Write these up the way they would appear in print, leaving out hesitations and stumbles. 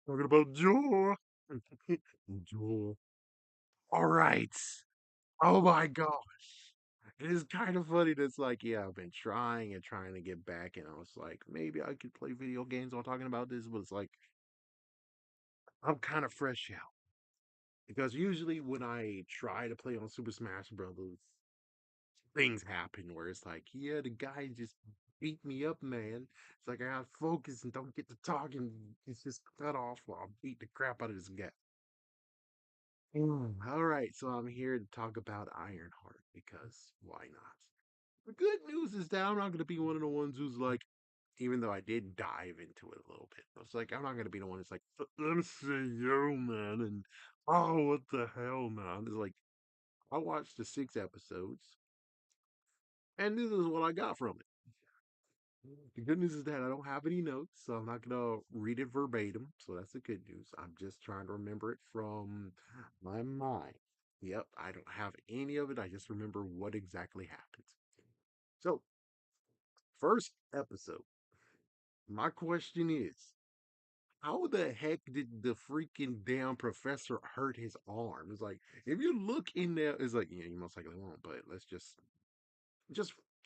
Talking about Joel. Joel. All right. Oh my gosh. It is kind of funny that's like, yeah, I've been trying and trying to get back, and I was like, maybe I could play video games while talking about this, but it's like, I'm kind of fresh out. Because usually when I try to play on Super Smash Brothers, things happen where it's like, yeah, the guy just beat me up, man. It's like I got focus and don't get to talk, and it's just cut off while I beat the crap out of this guy. All right, so I'm here to talk about Ironheart because why not? The good news is that I'm not going to be one of the ones who's like, even though I did dive into it a little bit, I was like, I'm not going to be the one that's like, I'm yo, man, and oh, what the hell, man? It's like, I watched the 6 episodes, and this is what I got from it. The good news is that I don't have any notes, so I'm not gonna read it verbatim. So that's the good news. I'm just trying to remember it from my mind. Yep, I don't have any of it. I just remember what exactly happened. So, first episode. My question is, how the heck did the freaking damn professor hurt his arm? It's like if you look in there, it's like yeah, you most likely won't, but let's just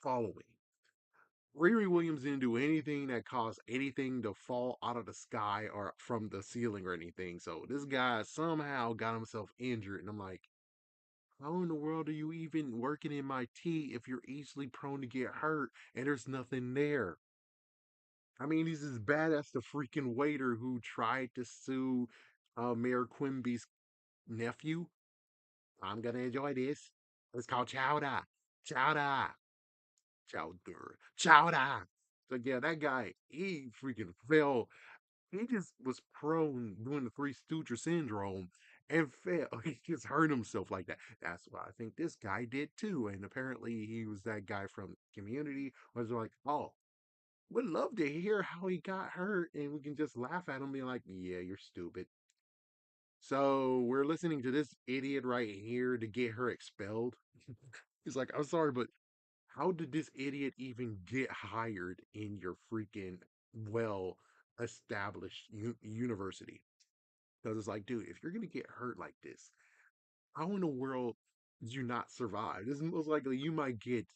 follow me. Riri Williams didn't do anything that caused anything to fall out of the sky or from the ceiling or anything. So this guy somehow got himself injured, and I'm like, how in the world are you even working in my tea if you're easily prone to get hurt and there's nothing there? I mean, he's as bad as the freaking waiter who tried to sue Mayor Quimby's nephew. I'm gonna enjoy this. It's called chowder, chowder, chowder, chowder. So yeah, that guy, he freaking fell. He just was prone doing the Three Stooges syndrome and fell. He just hurt himself like that. That's what I think this guy did too. And apparently he was that guy from Community. Was like, oh, would love to hear how he got hurt, and we can just laugh at him, be like, yeah, you're stupid. So we're listening to this idiot right here to get her expelled. He's like, I'm sorry, but how did this idiot even get hired in your freaking well established university? Because it's like, dude, if you're gonna get hurt like this, how in the world did you not survive? This is most likely you might get,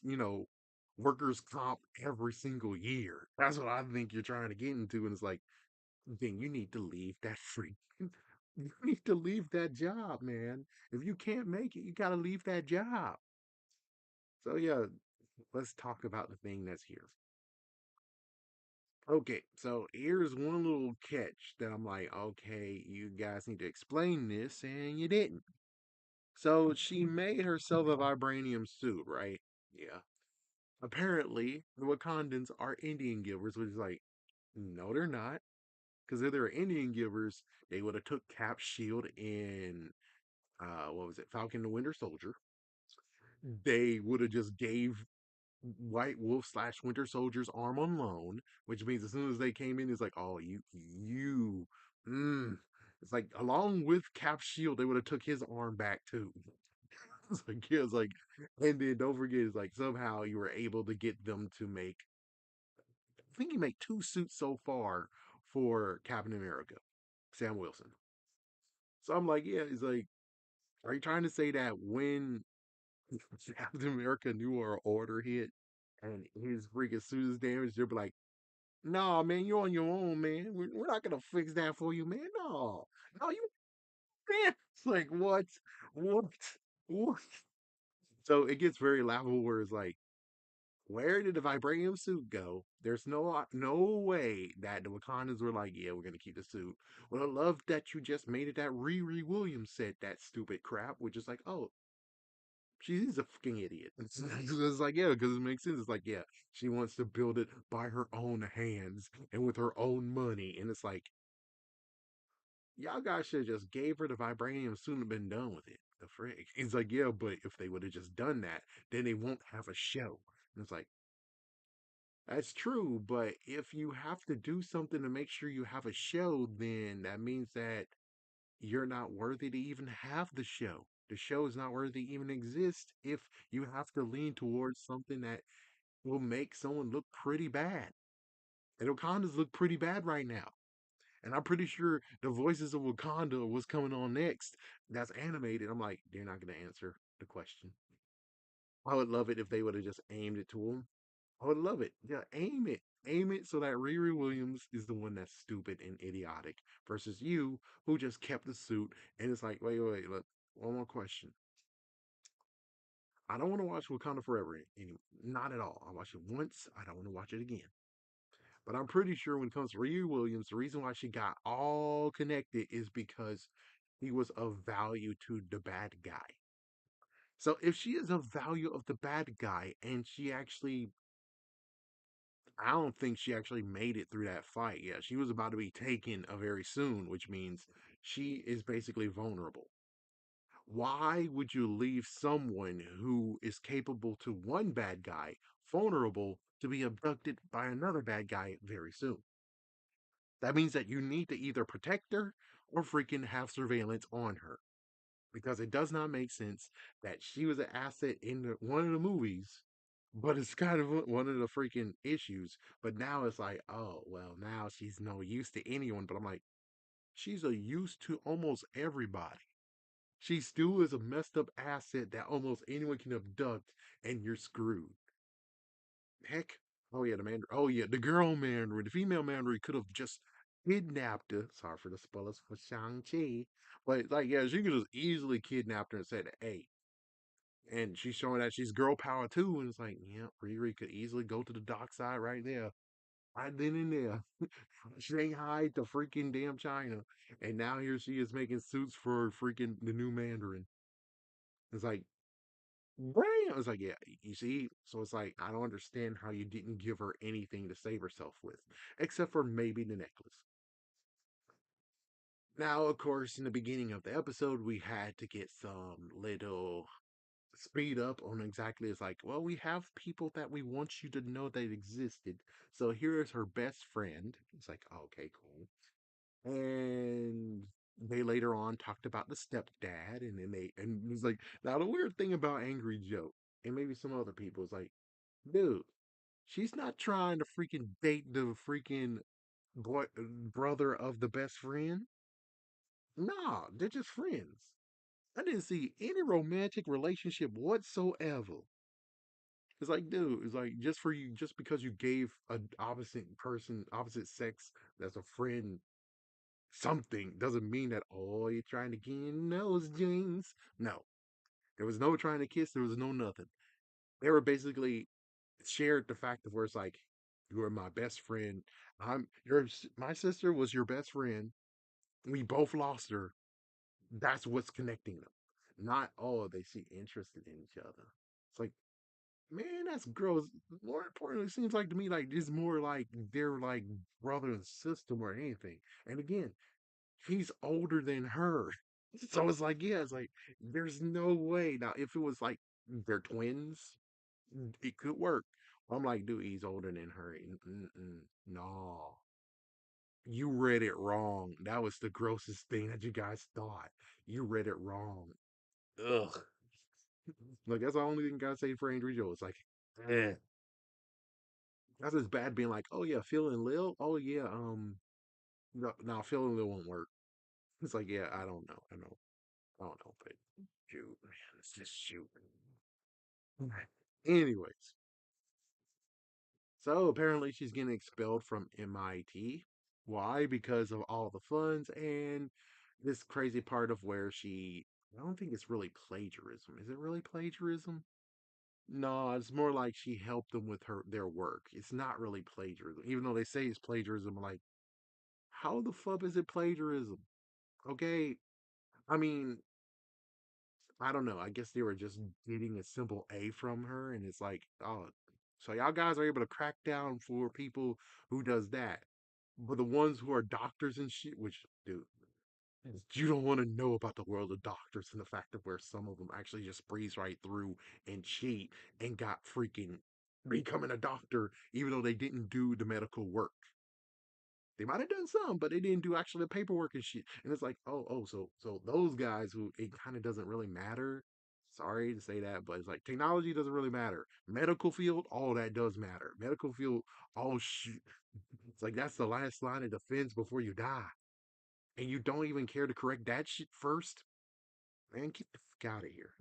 workers' comp every single year. That's what I think you're trying to get into. And it's like, then you need to leave that freaking you need to leave that job, man. If you can't make it, you gotta leave that job. So yeah, let's talk about the thing that's here. Okay, so here's one little catch that I'm like, okay, you guys need to explain this, and you didn't. So she made herself a vibranium suit, right? Yeah. Apparently, the Wakandans are Indian givers, which is like, no, they're not. Because if they were Indian givers, they would have took Cap's shield in what was it, Falcon the Winter Soldier. They would have just gave White Wolf slash Winter Soldier's arm on loan, which means as soon as they came in, it's like, oh, mm. It's like along with Cap's shield, they would have took his arm back too. It's like, yeah, it's like, and then don't forget, it's like somehow you were able to get them to make. I think you make 2 suits so far for Captain America, Sam Wilson. So I'm like, yeah, it's like, are you trying to say that when Captain America knew our order hit and his freaking suit is damaged, they'll be like, "Nah, man, you're on your own, man. We're not gonna fix that for you, man. No, no, you man." It's like what, what? So it gets very laughable. Where it's like, where did the vibranium suit go? There's no way that the Wakandans were like, yeah, we're gonna keep the suit. Well, I love that you just made it that Riri Williams said that stupid crap, which is like, oh, she's a fucking idiot. It's like, yeah, because it makes sense. It's like, yeah, she wants to build it by her own hands and with her own money. And it's like, y'all guys should have just gave her the vibranium soon have been done with it. The frick. It's like, yeah, but if they would have just done that, then they won't have a show. And it's like, that's true, but if you have to do something to make sure you have a show, then that means that you're not worthy to even have the show. The show is not worthy to even exist if you have to lean towards something that will make someone look pretty bad. And Wakanda's look pretty bad right now. And I'm pretty sure the voices of Wakanda was coming on next. That's animated. I'm like, they're not going to answer the question. I would love it if they would have just aimed it to him. I would love it. Yeah, aim it. Aim it so that Riri Williams is the one that's stupid and idiotic versus you who just kept the suit. And it's like, wait, look, one more question. I don't want to watch Wakanda Forever anymore. Not at all. I watched it once. I don't want to watch it again. But I'm pretty sure when it comes to Riri Williams, the reason why she got all connected is because he was of value to the bad guy. So if she is of value of the bad guy and she actually I don't think she actually made it through that fight. Yeah, she was about to be taken very soon, which means she is basically vulnerable. Why would you leave someone who is capable to one bad guy vulnerable to be abducted by another bad guy very soon? That means that you need to either protect her or freaking have surveillance on her. Because it does not make sense that she was an asset in one of the movies, but it's kind of one of the freaking issues. But now it's like, oh, well, now she's no use to anyone. But I'm like, she's a use to almost everybody. She still is a messed up asset that almost anyone can abduct, and you're screwed. Heck, oh yeah, the Mandarin. Oh yeah, the girl Mandarin, the female Mandarin could have just kidnapped her. Sorry for the spoilers for Shang-Chi. But like, yeah, she could have easily kidnapped her and said, hey, and she's showing that she's girl power too. And it's like, yeah, Riri could easily go to the dock side right there. Right then and there. Shanghai to freaking damn China. And now here she is making suits for freaking the new Mandarin. It's like, bam! It's like, yeah, you see? So it's like, I don't understand how you didn't give her anything to save herself with, except for maybe the necklace. Now, of course, in the beginning of the episode, we had to get some little speed up on exactly it's like, well, we have people that we want you to know that existed. So here is her best friend. It's like, okay, cool. And they later on talked about the stepdad, and then and it's like now the weird thing about Angry Joe and maybe some other people is like, dude, she's not trying to freaking date the freaking boy brother of the best friend. Nah, they're just friends. I didn't see any romantic relationship whatsoever. It's like, dude, it's like just for you, just because you gave an opposite person, opposite sex, that's a friend, something doesn't mean that, oh, you're trying to get in those jeans. No, there was no trying to kiss. There was no nothing. They were basically shared the fact of where it's like, you are my best friend. My sister was your best friend. We both lost her. That's what's connecting them. Not, oh, they see interested in each other. It's like, man, that's gross. More importantly, it seems like to me like it's more like they're like brother and sister more than anything. And again, he's older than her. So it's like, yeah, it's like there's no way. Now, if it was like they're twins, it could work. I'm like, dude, he's older than her. Mm-mm, no, you read it wrong. That was the grossest thing that you guys thought. You read it wrong. Ugh. Like that's the only thing I gotta say for Andrew Joe. It's like, eh. That's as bad being like, oh yeah, Phil and Lil. Oh yeah, no, Phil and Lil won't work. It's like, yeah, I don't know, I don't know, but shoot, man, it's just shoot. Anyways, so apparently she's getting expelled from MIT. Why? Because of all the funds and this crazy part of where she. I don't think it's really plagiarism. Is it really plagiarism? No, it's more like she helped them with their work. It's not really plagiarism, even though they say it's plagiarism. Like, how the fuck is it plagiarism? Okay, I mean, I don't know. I guess they were just getting a simple A from her, and it's like, oh, so y'all guys are able to crack down for people who does that, but the ones who are doctors and shit, which, dude, you don't want to know about the world of doctors and the fact of where some of them actually just breeze right through and cheat and got freaking becoming a doctor, even though they didn't do the medical work. They might have done some, but they didn't do actually the paperwork and shit. And it's like, so those guys who it kind of doesn't really matter. Sorry to say that, but it's like technology doesn't really matter. Medical field, all that does matter. Medical field, all shit. It's like that's the last line of defense before you die, and you don't even care to correct that shit first. Man, get the fuck out of here.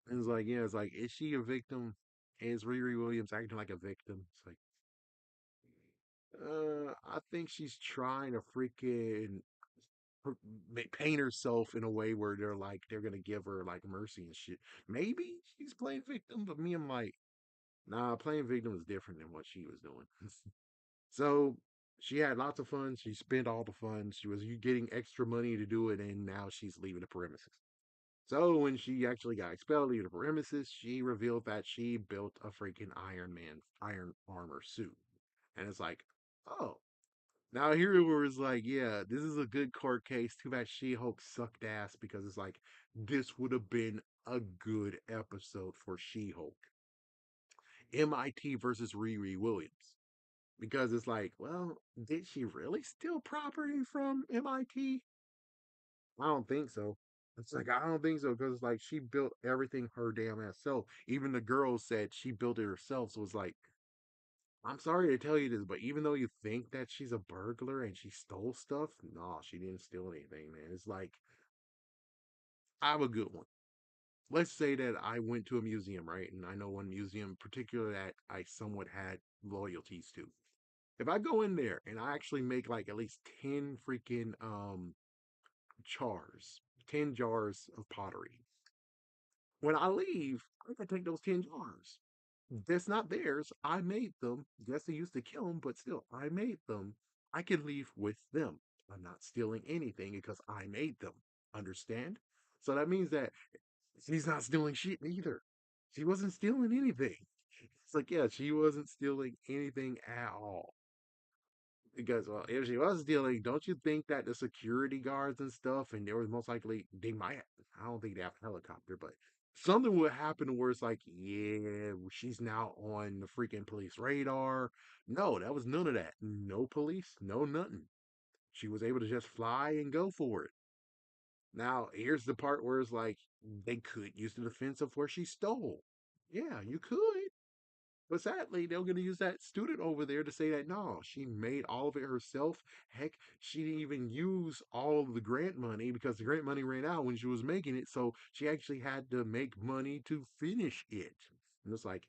And it's like, yeah, it's like, is she a victim? Is Riri Williams acting like a victim? It's like, I think she's trying to freaking paint herself in a way where they're gonna give her like mercy and shit. Maybe she's playing victim, but me, I'm like, nah, playing victim is different than what she was doing. So she had lots of fun. She spent all the fun. She was getting extra money to do it, and now she's leaving the premises. So when she actually got expelled leaving the premises, she revealed that she built a freaking Iron Man iron armor suit. And it's like, oh, now here where it's like, yeah, this is a good court case. Too bad She-Hulk sucked ass because it's like this would have been a good episode for She-Hulk. MIT versus Riri Williams. Because it's like, well, did she really steal property from MIT? I don't think so. It's like I don't think so because it's like she built everything her damn ass self. Even the girls said she built it herself. So it's like, I'm sorry to tell you this, but even though you think that she's a burglar and she stole stuff, no, she didn't steal anything, man. It's like I have a good one. Let's say that I went to a museum, right? And I know one museum in particular that I somewhat had loyalties to. If I go in there and I actually make like at least 10 freaking jars, 10 jars of pottery. When I leave, I can take those 10 jars. That's not theirs. I made them. Yes, they used to kill them, but still, I made them. I can leave with them. I'm not stealing anything because I made them. Understand? So that means that she's not stealing shit either. She wasn't stealing anything. It's like, yeah, she wasn't stealing anything at all. Because well, if she was stealing, don't you think that the security guards and stuff, and there was most likely they might. I don't think they have a helicopter, but something would happen where it's like, yeah, she's now on the freaking police radar. No, that was none of that. No police, no nothing. She was able to just fly and go for it. Now, here's the part where it's like they could use the defense of where she stole. Yeah, you could. But sadly, they're going to use that student over there to say that no, she made all of it herself. Heck, she didn't even use all of the grant money because the grant money ran out when she was making it. So she actually had to make money to finish it. And it's like,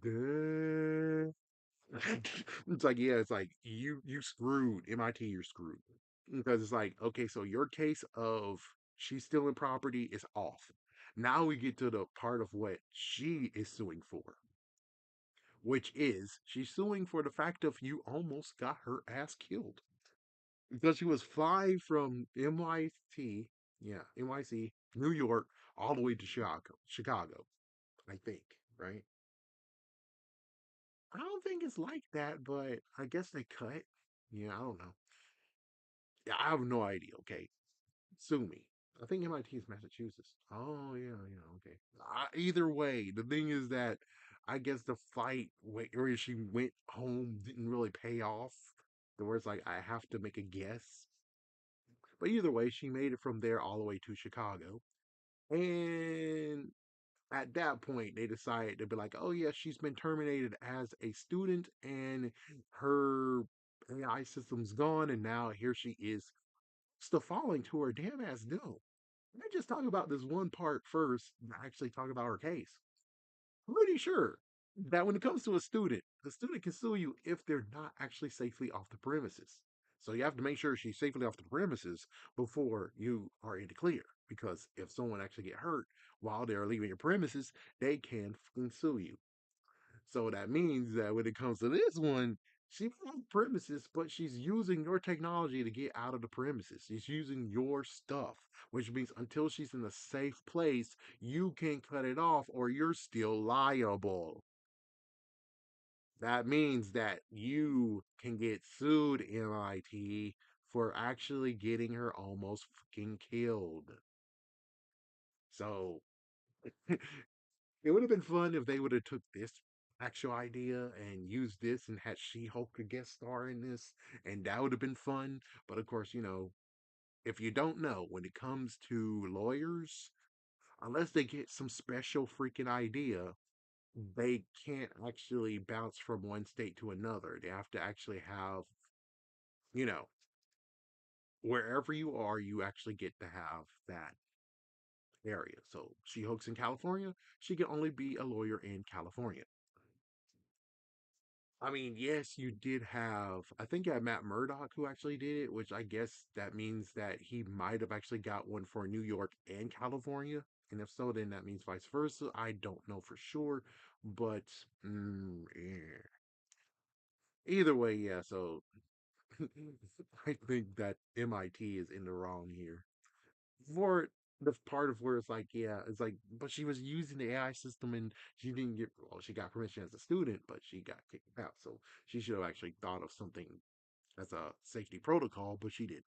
duh. It's like, yeah, it's like you screwed MIT, you're screwed. Because it's like, okay, so your case of she's stealing property is off. Now we get to the part of what she is suing for, which is she's suing for the fact of you almost got her ass killed because she was flying from NYC, yeah, NYC, New York, all the way to Chicago, I think, right? I don't think it's like that, but I guess they cut. Yeah, I don't know. Yeah, I have no idea. Okay, sue me. I think MIT is Massachusetts. Oh yeah, yeah, okay. Either way, the thing is that I guess the fight where she went home didn't really pay off. The words like I have to make a guess. But either way, she made it from there all the way to Chicago. And at that point, they decided to be like, oh yeah, she's been terminated as a student and her AI system's gone, and now here she is still falling to her damn ass doom. Let me just talk about this one part first and actually talk about her case. I'm pretty sure that when it comes to a student, the student can sue you if they're not actually safely off the premises. So you have to make sure she's safely off the premises before you are in the clear. Because if someone actually get hurt while they're leaving your premises, they can fucking sue you. So that means that when it comes to this one, she's on premises, but she's using your technology to get out of the premises. She's using your stuff, which means until she's in a safe place, you can cut it off or you're still liable. That means that you can get sued, MIT, for actually getting her almost fucking killed. So it would have been fun if they would have took this actual idea and used this and had She-Hulk a guest star in this, and that would have been fun. But of course, if you don't know, when it comes to lawyers, unless they get some special freaking idea, they can't actually bounce from one state to another. They have to actually have, you know, wherever you are, you actually get to have that area. So She Hulk's in California, she can only be a lawyer in California. I mean, yes, you did have, I think you had Matt Murdock who actually did it, which I guess that means that he might have actually got one for New York and California. And if so, then that means vice versa. I don't know for sure, but yeah. Either way, yeah. So I think that MIT is in the wrong here. For the part of where it's like, yeah, it's like, but she was using the AI system and she didn't get, well, she got permission as a student, but she got kicked out. So she should have actually thought of something as a safety protocol, but she didn't.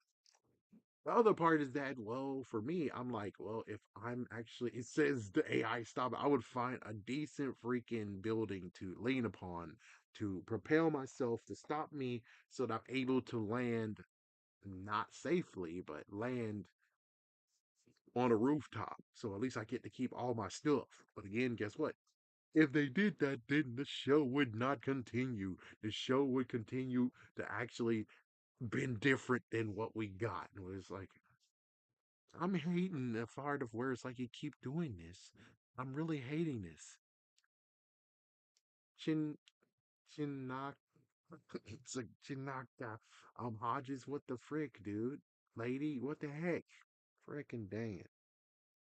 The other part is that, well, for me, I'm like, well, if I'm actually, it says the AI stop, I would find a decent freaking building to lean upon to propel myself to stop me so that I'm able to land not safely, but land on a rooftop. So at least I get to keep all my stuff. But again, guess what? If they did that, then the show would not continue. The show would continue to actually been different than what we got. And it was like, I'm hating the part of where it's like you keep doing this. I'm really hating this. Chin Chin knock it's like Chin knocked out Hodges, what the frick, dude? Lady, what the heck? Frickin' dang it.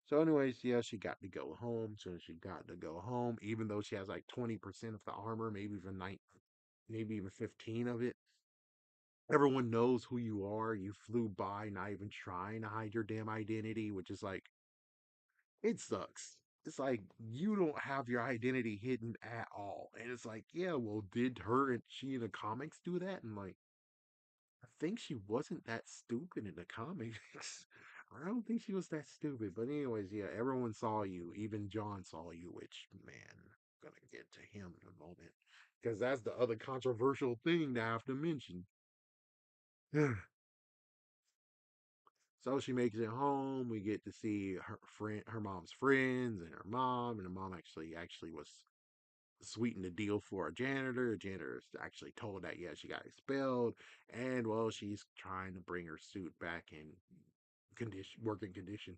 So, anyways, yeah, she got to go home. So she got to go home, even though she has like 20% of the armor, maybe even 15 of it. Everyone knows who you are. You flew by, not even trying to hide your damn identity, which is like, it sucks. It's like you don't have your identity hidden at all. And it's like, yeah, well, did her and she in the comics do that? And like, I think she wasn't that stupid in the comics. I don't think she was that stupid. But anyways, yeah, everyone saw you. Even John saw you, which man, I'm gonna get to him in a moment. Because that's the other controversial thing to have to mention. So she makes it home. We get to see her mom's friends, and her mom. And her mom actually was sweetened the deal for a janitor. The janitor is actually told that yeah she got expelled, and well she's trying to bring her suit back in working condition.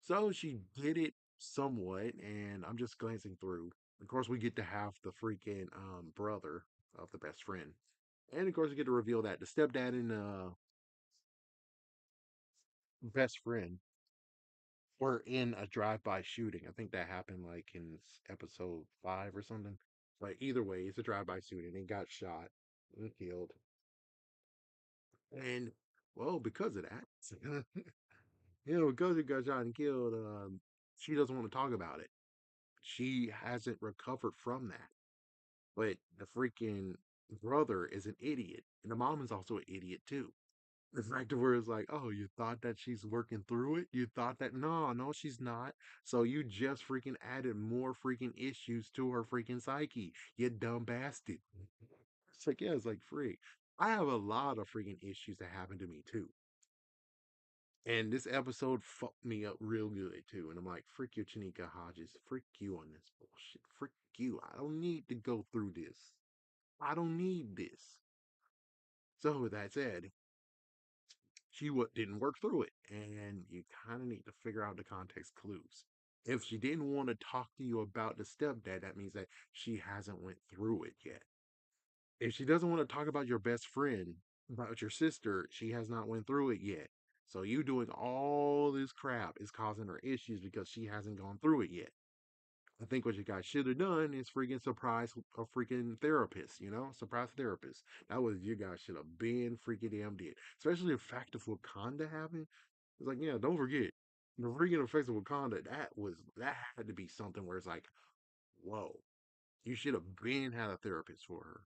So she did it somewhat, and I'm just glancing through. Of course, we get to have the freaking brother of the best friend, and of course we get to reveal that the stepdad and best friend were in a drive-by shooting. I think that happened like in episode 5 or something. But either way, it's a drive-by shooting. They got shot and killed. And well, because of that, because he got shot and killed, she doesn't want to talk about it. She hasn't recovered from that. But the freaking brother is an idiot, and the mom is also an idiot too. The fact of where it's like, oh, you thought that she's working through it? You thought that no, she's not. So you just freaking added more freaking issues to her freaking psyche. You dumb bastard. It's like, yeah, it's like freak. I have a lot of freaking issues that happen to me too. And this episode fucked me up real good too. And I'm like, frick you, Chanika Hodges. Frick you on this bullshit. Frick you. I don't need to go through this. I don't need this. So with that said, didn't work through it, and you kind of need to figure out the context clues. If she didn't want to talk to you about the stepdad, that means that she hasn't went through it yet. If she doesn't want to talk about your best friend, about your sister, she has not went through it yet. So you doing all this crap is causing her issues because she hasn't gone through it yet. I think what you guys should have done is freaking surprise a freaking therapist, surprise therapist. That was you guys should have been freaking damn did. Especially the fact of Wakanda having. It's like, yeah, don't forget the freaking effects of Wakanda. That had to be something where it's like, whoa, you should have been had a therapist for her.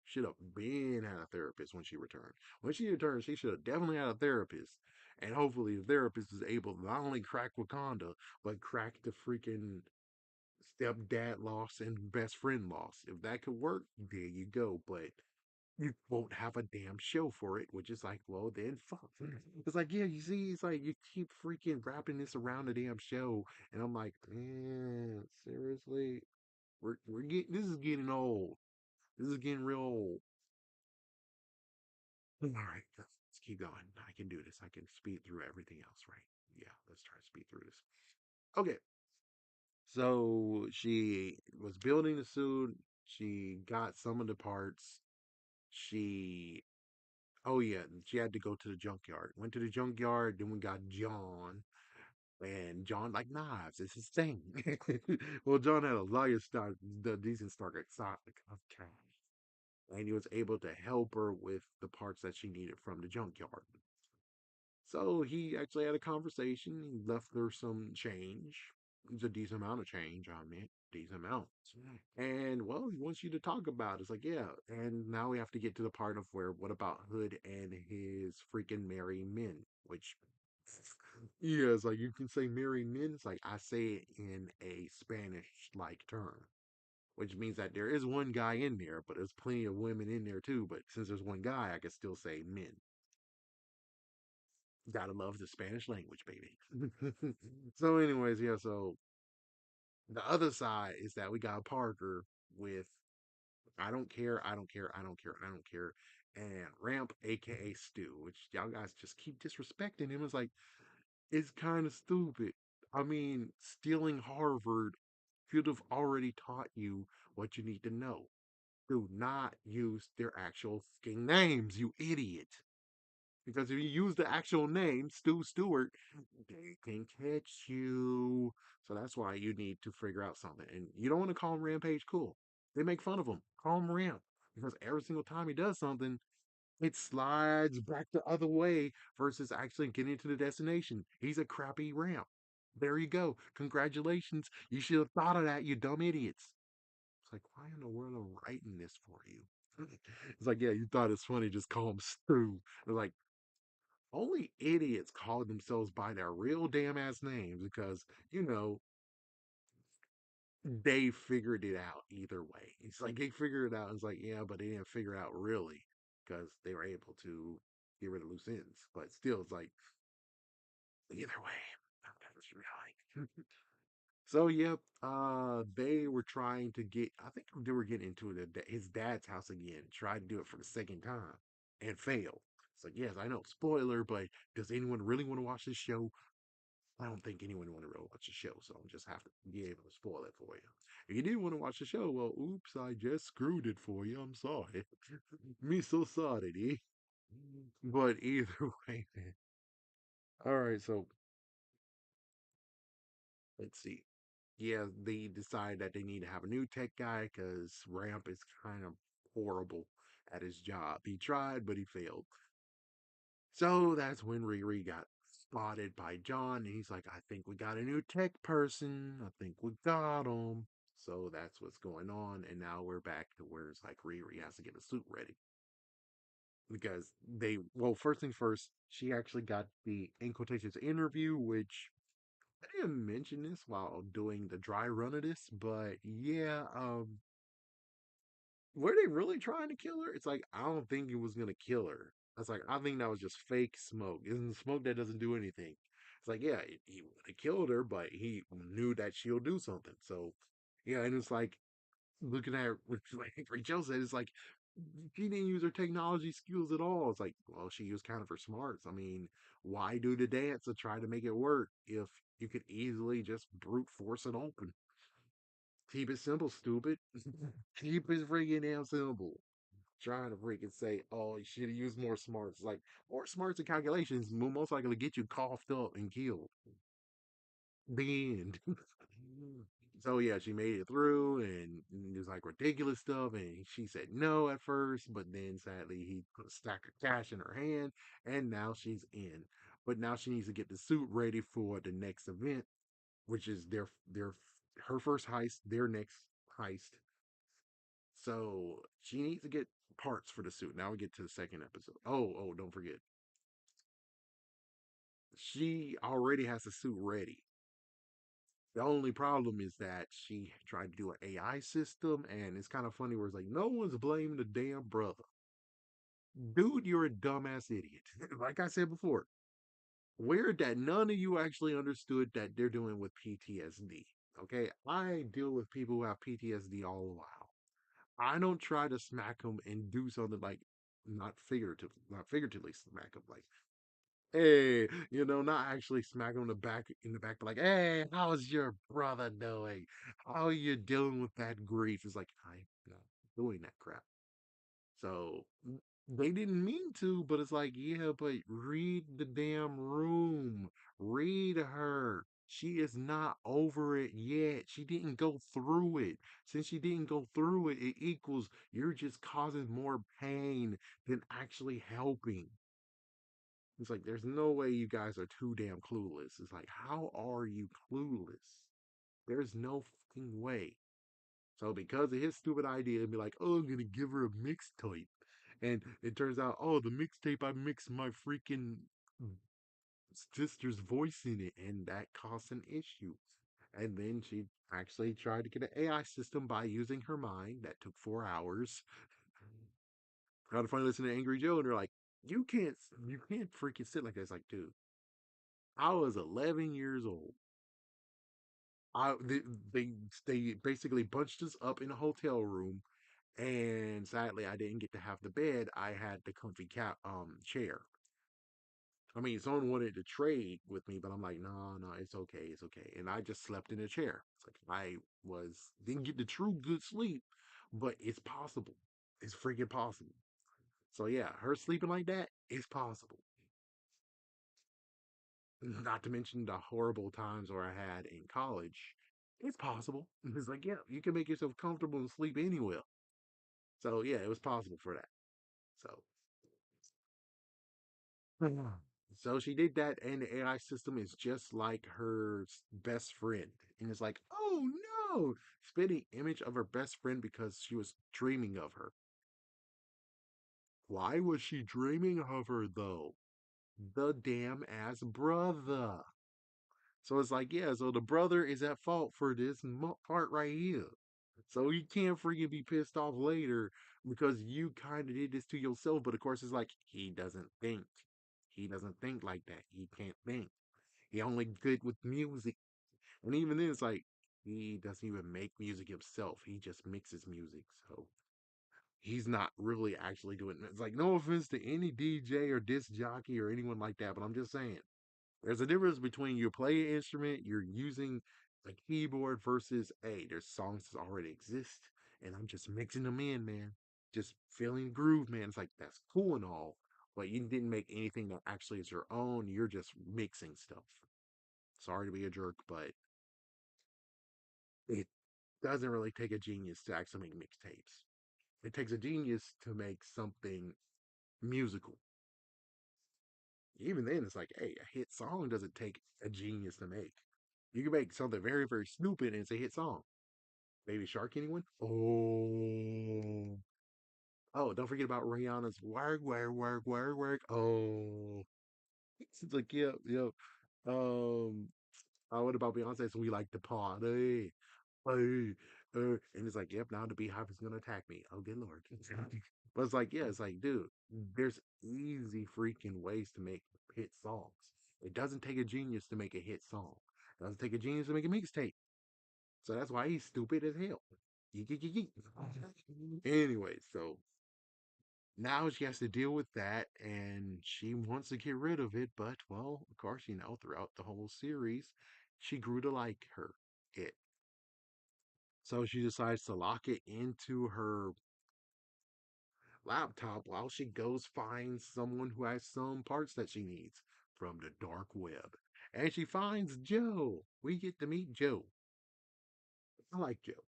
Should have been had a therapist when she returned. When she returned, she should have definitely had a therapist. And hopefully the therapist is able to not only crack Wakanda, but crack the freaking stepdad loss and best friend loss. If that could work, there you go. But you won't have a damn show for it, which is like, well, then fuck. It's like, yeah, you see, it's like you keep freaking wrapping this around the damn show. And I'm like, man, seriously? We're getting this is getting old. This is getting real old. All right, let's keep going. I can do this. I can speed through everything else, right? Yeah, let's try to speed through this. Okay, so she was building the suit. She got some of the parts. She, oh yeah, she had to go to the junkyard. Went to the junkyard. Then we got John, and John like knives. It's his thing. Well, John had a liar start, the decent start of cash, and he was able to help her with the parts that she needed from the junkyard. So he actually had a conversation. He left her some change. It's a decent amount of change, I mean, decent amount. And well, he wants you to talk about it. It's like, yeah. And now we have to get to the part of where what about Hood and his freaking merry men? Which, yeah, it's like you can say merry men. It's like I say it in a Spanish like term, which means that there is one guy in there, but there's plenty of women in there too. But since there's one guy, I can still say men. Gotta love the Spanish language, baby. So, anyways, yeah. So the other side is that we got Parker with I don't care, I don't care, I don't care, I don't care, and Ramp, aka Stu, which y'all guys just keep disrespecting him. It's like it's kind of stupid. I mean, stealing Harvard should have already taught you what you need to know. Do not use their actual fucking names, you idiot. Because if you use the actual name, Stu Stewart, they can catch you. So that's why you need to figure out something. And you don't want to call him Rampage cool. They make fun of him. Call him Ramp. Because every single time he does something, it slides back the other way versus actually getting to the destination. He's a crappy ramp. There you go. Congratulations. You should have thought of that, you dumb idiots. It's like, why in the world am I writing this for you? It's like, yeah, you thought it's funny, just call him Stu. They're like, only idiots call themselves by their real damn ass names because, you know, they figured it out either way. It's like they figured it out. It's like, yeah, but they didn't figure it out really because they were able to get rid of loose ends. But still, it's like, either way, that's really. So, yep, they were trying to get, I think they were getting into his dad's house again, tried to do it for the second time and failed. It's like, yes, I know, spoiler, but does anyone really want to watch this show? I don't think anyone want to really watch the show, so I'm just have to be able to spoil it for you. If you did want to watch the show, well, oops, I just screwed it for you. I'm sorry. Me so sorry, D. But either way, man. All right, so let's see. Yeah, they decide that they need to have a new tech guy because Ramp is kind of horrible at his job. He tried, but he failed. So that's when Riri got spotted by John, and he's like, I think we got a new tech person. I think we got him. So that's what's going on. And now we're back to where it's like Riri has to get a suit ready. Because well, first thing first, she actually got the, in quotations, interview, which I didn't mention this while doing the dry run of this, but yeah, were they really trying to kill her? It's like I don't think it was gonna kill her. I was like, I think that was just fake smoke. Isn't smoke that doesn't do anything? It's like, yeah, he would have killed her, but he knew that she'll do something. So, yeah, and it's like looking at like Rachel said, it's like she didn't use her technology skills at all. It's like, well, she used kind of her smarts. I mean, why do the dance to try to make it work if you could easily just brute force it open? Keep it simple, stupid. Keep it freaking damn simple. Trying to freaking say, oh, you should have used more smarts. Like, more smarts and calculations will most likely get you coughed up and killed. The end. So, yeah, she made it through and it was like ridiculous stuff. And she said no at first, but then sadly, he put a stack of cash in her hand and now she's in. But now she needs to get the suit ready for the next event, which is her first heist, their next heist. So she needs to get parts for the suit. Now we get to the second episode. Oh, don't forget. She already has the suit ready. The only problem is that she tried to do an AI system, and it's kind of funny where it's like, no one's blaming the damn brother. Dude, you're a dumbass idiot. Like I said before, weird that none of you actually understood that they're doing with PTSD. Okay, I deal with people who have PTSD all the while. I don't try to smack them and do something like not figuratively smack them, like, hey, not actually smack them in the back, but like, hey, how's your brother doing? How are you dealing with that grief? It's like I'm not doing that crap. So they didn't mean to, but it's like, yeah, but read the damn room. Read her. She is not over it yet. She didn't go through it. Since she didn't go through it, it equals you're just causing more pain than actually helping. It's like, there's no way you guys are too damn clueless. It's like, how are you clueless? There's no fucking way. So because of his stupid idea, and be like, oh, I'm gonna give her a mixtape, and it turns out, oh, the mixtape I mixed my freaking sister's voice in it, and that caused an issue. And then she actually tried to get an AI system by using her mind. That took 4 hours. Got to finally listen to Angry Joe, and they're like, you can't freaking sit like that. It's like, dude, I was 11 years old. I they they basically bunched us up in a hotel room, and sadly, I didn't get to have the bed. I had the comfy chair. I mean, someone wanted to trade with me, but I'm like, no, no, it's okay, it's okay. And I just slept in a chair. It's like didn't get the true good sleep, but it's possible. It's freaking possible. So yeah, her sleeping like that is possible. Not to mention the horrible times where I had in college. It's possible. It's like, yeah, you can make yourself comfortable and sleep anywhere. So yeah, it was possible for that. So so she did that, and the AI system is just like her best friend. And it's like, oh no, spitting image of her best friend because she was dreaming of her. Why was she dreaming of her though? The damn ass brother. So it's like, yeah, so the brother is at fault for this part right here. So you can't freaking be pissed off later because you kind of did this to yourself. But of course, it's like, he doesn't think. He doesn't think like that. He can't think. He only good with music. And even then, it's like, he doesn't even make music himself. He just mixes music. So he's not really actually doing it. It's like, no offense to any DJ or disc jockey or anyone like that, but I'm just saying there's a difference between you play an instrument, you're using a keyboard versus, hey, there's songs that already exist, and I'm just mixing them in, man. Just feeling the groove, man. It's like, that's cool and all, but you didn't make anything that actually is your own. You're just mixing stuff. Sorry to be a jerk, but it doesn't really take a genius to actually make mixtapes. It takes a genius to make something musical. Even then, it's like, hey, a hit song doesn't take a genius to make. You can make something very, very stupid and it's a hit song. Baby Shark, anyone? Oh, don't forget about Rihanna's work, work, work, work, work. Oh, it's like, yep, yep. Um, what about Beyonce's We Like to Party? Hey, and it's like, yep, now the Beehive is gonna attack me. Oh, good lord. But it's like, yeah, it's like, dude, there's easy freaking ways to make hit songs. It doesn't take a genius to make a hit song. It doesn't take a genius to make a mixtape. So that's why he's stupid as hell. Yeek, yeek, yeek, yeek. Anyway, so now she has to deal with that, and she wants to get rid of it, but well, of course, throughout the whole series, she grew to like it. So she decides to lock it into her laptop while she goes find someone who has some parts that she needs from the dark web. And she finds Joe. We get to meet Joe. I like Joe.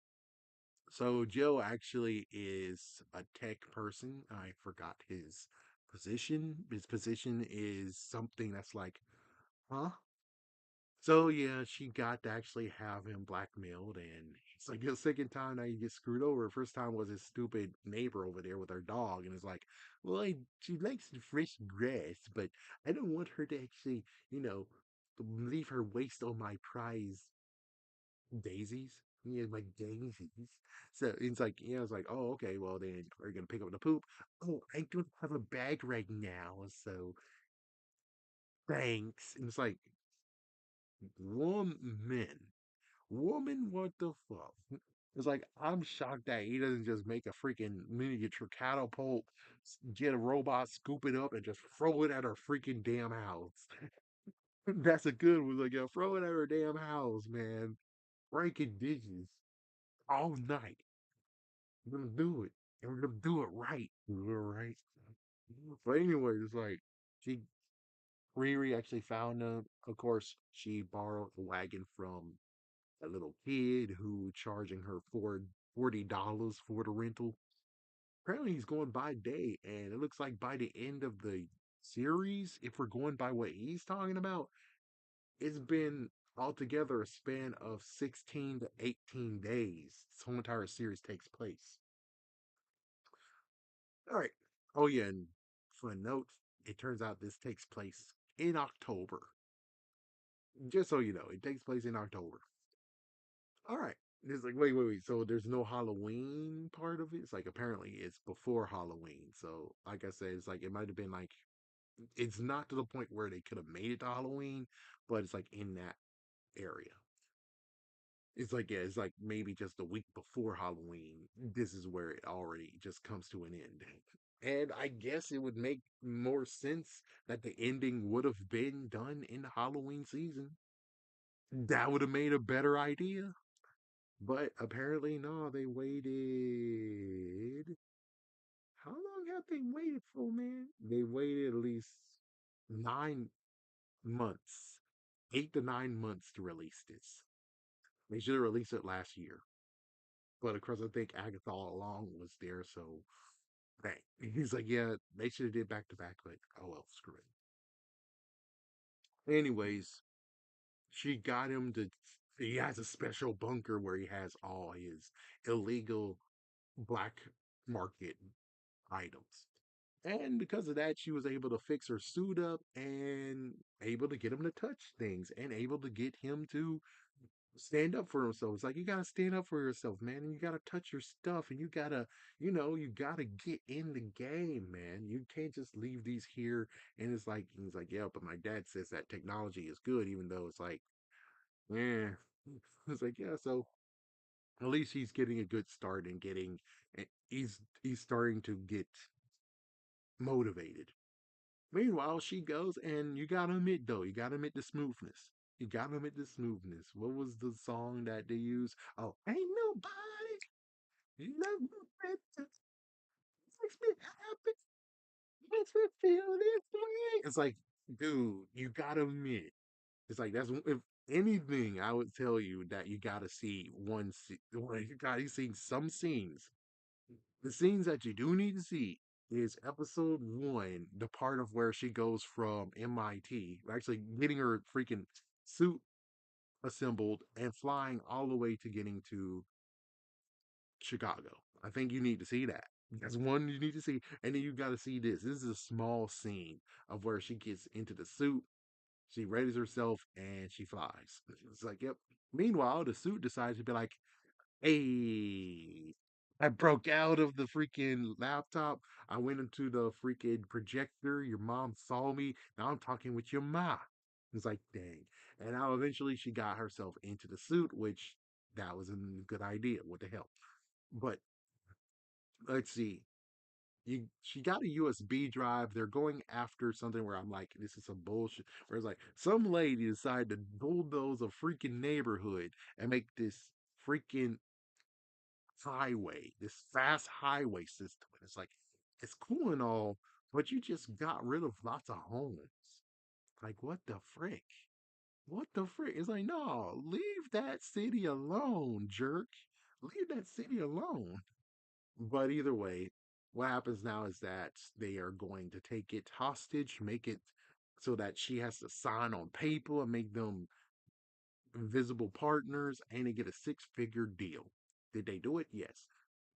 So Joe actually is a tech person. I forgot his position. His position is something that's like, huh? So yeah, she got to actually have him blackmailed, and it's like the second time that he gets screwed over. First time was his stupid neighbor over there with her dog, and it's like, well, she likes the fresh grass, but I don't want her to actually, you know, leave her waste on my prize daisies. Yeah, like daisies. So it's like, yeah, it's like, oh, okay, well then are you gonna pick up the poop? Oh, I don't have a bag right now, so thanks. And it's like, woman. Woman, what the fuck? It's like I'm shocked that he doesn't just make a freaking miniature catapult, get a robot, scoop it up, and just throw it at her freaking damn house. That's a good one. Like, yeah, throw it at her damn house, man. Breaking dishes all night. We're gonna do it, and we're gonna do it right. Do it right. But anyway, it's like she Riri actually found them. Of course, she borrowed the wagon from a little kid who charging her for $40 for the rental. Apparently, he's going by day, and it looks like by the end of the series, if we're going by what he's talking about, it's been altogether a span of 16 to 18 days. This whole entire series takes place. All right. Oh, yeah, and for a note, it turns out this takes place in October. Just so you know, it takes place in October. All right. It's like, wait. So there's no Halloween part of it? It's like apparently it's before Halloween. So, like I said, it's like it might have been like it's not to the point where they could have made it to Halloween, but it's like in that area. It's like, yeah, it's like maybe just a week before Halloween. This is where it already just comes to an end. And I guess it would make more sense that the ending would have been done in the Halloween season. That would have made a better idea. But apparently, no, they waited. How long have they waited for, man? They waited at least 9 months, 8 to 9 months to release this. They should have released it last year. But of course, I think Agatha all along was there, so bang. He's like, yeah, they should have did back to back, but oh well, screw it. Anyways, she got him to. He has a special bunker where he has all his illegal black market items. And because of that, she was able to fix her suit up and able to get him to touch things and able to get him to stand up for himself. It's like you gotta stand up for yourself, man, and you gotta touch your stuff, and you gotta get in the game, man. You can't just leave these here. And it's like he's like, yeah, but my dad says that technology is good, even though it's like, yeah. It's like, yeah, so at least he's getting a good start and he's starting to get motivated. Meanwhile, she goes, and you gotta admit though, you gotta admit the smoothness. You gotta admit the smoothness. What was the song that they used? Oh, ain't nobody love me better. Makes me happy. Makes me feel this way. It's like, dude, you gotta admit. It's like that's if anything, I would tell you that you gotta see one. You gotta see some scenes. The scenes that you do need to see is episode one, the part of where she goes from MIT, actually getting her freaking suit assembled and flying all the way to getting to Chicago. I think you need to see that. That's one you need to see. And then you got to see this. This is a small scene of where she gets into the suit, she readies herself, and she flies. It's like, yep. Meanwhile, the suit decides to be like, hey, I broke out of the freaking laptop. I went into the freaking projector. Your mom saw me. Now I'm talking with your ma. It's like, dang. And now eventually she got herself into the suit, which that was a good idea. What the hell? But let's see. She got a USB drive. They're going after something where I'm like, this is some bullshit. Where it's like some lady decided to bulldoze a freaking neighborhood and make this freaking highway, this fast highway system. And it's like, it's cool and all, but you just got rid of lots of homes. Like, what the frick? What the frick? It's like, no, leave that city alone, jerk. Leave that city alone. But either way, what happens now is that they are going to take it hostage, make it so that she has to sign on paper and make them invisible partners, and they get a six-figure deal. Did they do it? Yes.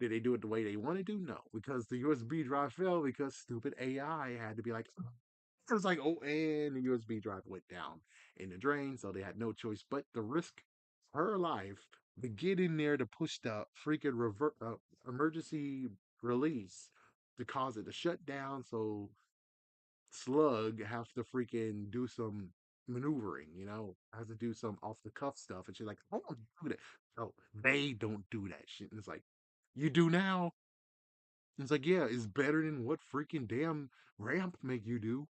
Did they do it the way they want to do? No, because the USB drive fell because stupid AI had to be like, it was like, oh, and the USB drive went down in the drain, so they had no choice but to risk her life to get in there to push the freaking emergency release to cause it to shut down. So Slug have to freaking do some maneuvering, has to do some off the cuff stuff. And she's like, I don't do that. So they don't do that shit. And it's like, you do now? And it's like, yeah, it's better than what freaking damn Ramp make you do.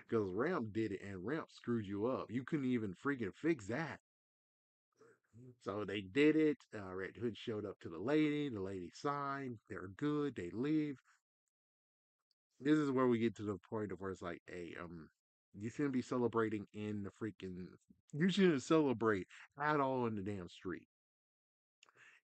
Because Ramp did it and Ramp screwed you up. You couldn't even freaking fix that. So they did it. Red Hood showed up to the lady. The lady signed. They're good. They leave. This is where we get to the point of where it's like, hey, you shouldn't be celebrating in the freaking. You shouldn't celebrate at all in the damn street.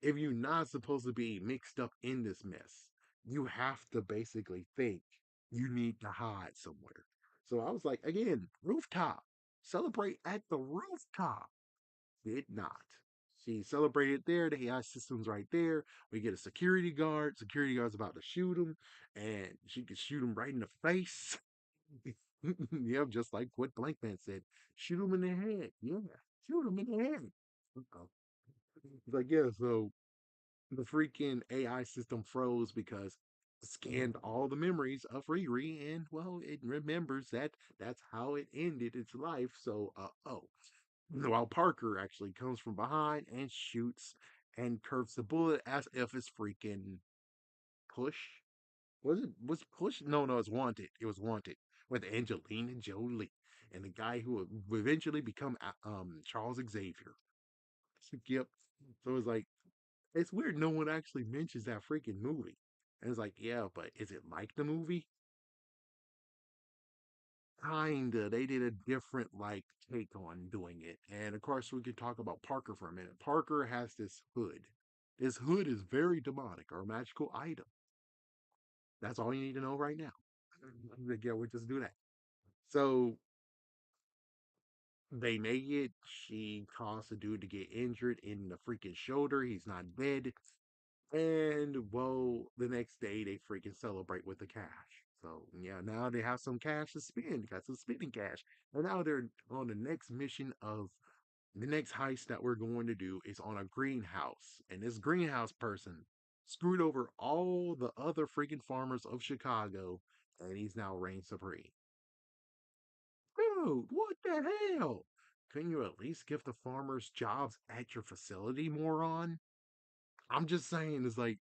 If you're not supposed to be mixed up in this mess, you have to basically think you need to hide somewhere. So I was like, again, rooftop. Celebrate at the rooftop. Did not. She celebrated there. The AI system's right there. We get a security guard. Security guard's about to shoot him, and she could shoot him right in the face. Yep, just like what Blankman said. Shoot him in the head. Yeah, shoot him in the head. Uh-oh. It's like, yeah, so the freaking AI system froze because it scanned all the memories of Riri, and well, it remembers that that's how it ended its life. So, oh, while Parker actually comes from behind and shoots and curves the bullet as if it's freaking Push. Was Push? No, no, it's Wanted. It was Wanted with Angelina Jolie and the guy who would eventually become Charles Xavier. Yep. So it's like it's weird no one actually mentions that freaking movie. And it's like, yeah, but is it like the movie? Kinda. They did a different like take on doing it. And of course we could talk about Parker for a minute. Parker has this hood. This hood is very demonic or a magical item. That's all you need to know right now. Like, yeah, we'll just do that. So they make it. She caused a dude to get injured in the freaking shoulder. He's not dead. And well, the next day they freaking celebrate with the cash. So yeah, now they have some cash to spend. Got some spending cash. And now they're on the next mission of the next heist that we're going to do is on a greenhouse. And this greenhouse person screwed over all the other freaking farmers of Chicago, and he's now reign supreme. Dude, what the hell? Couldn't you at least give the farmers jobs at your facility, moron? I'm just saying, it's like,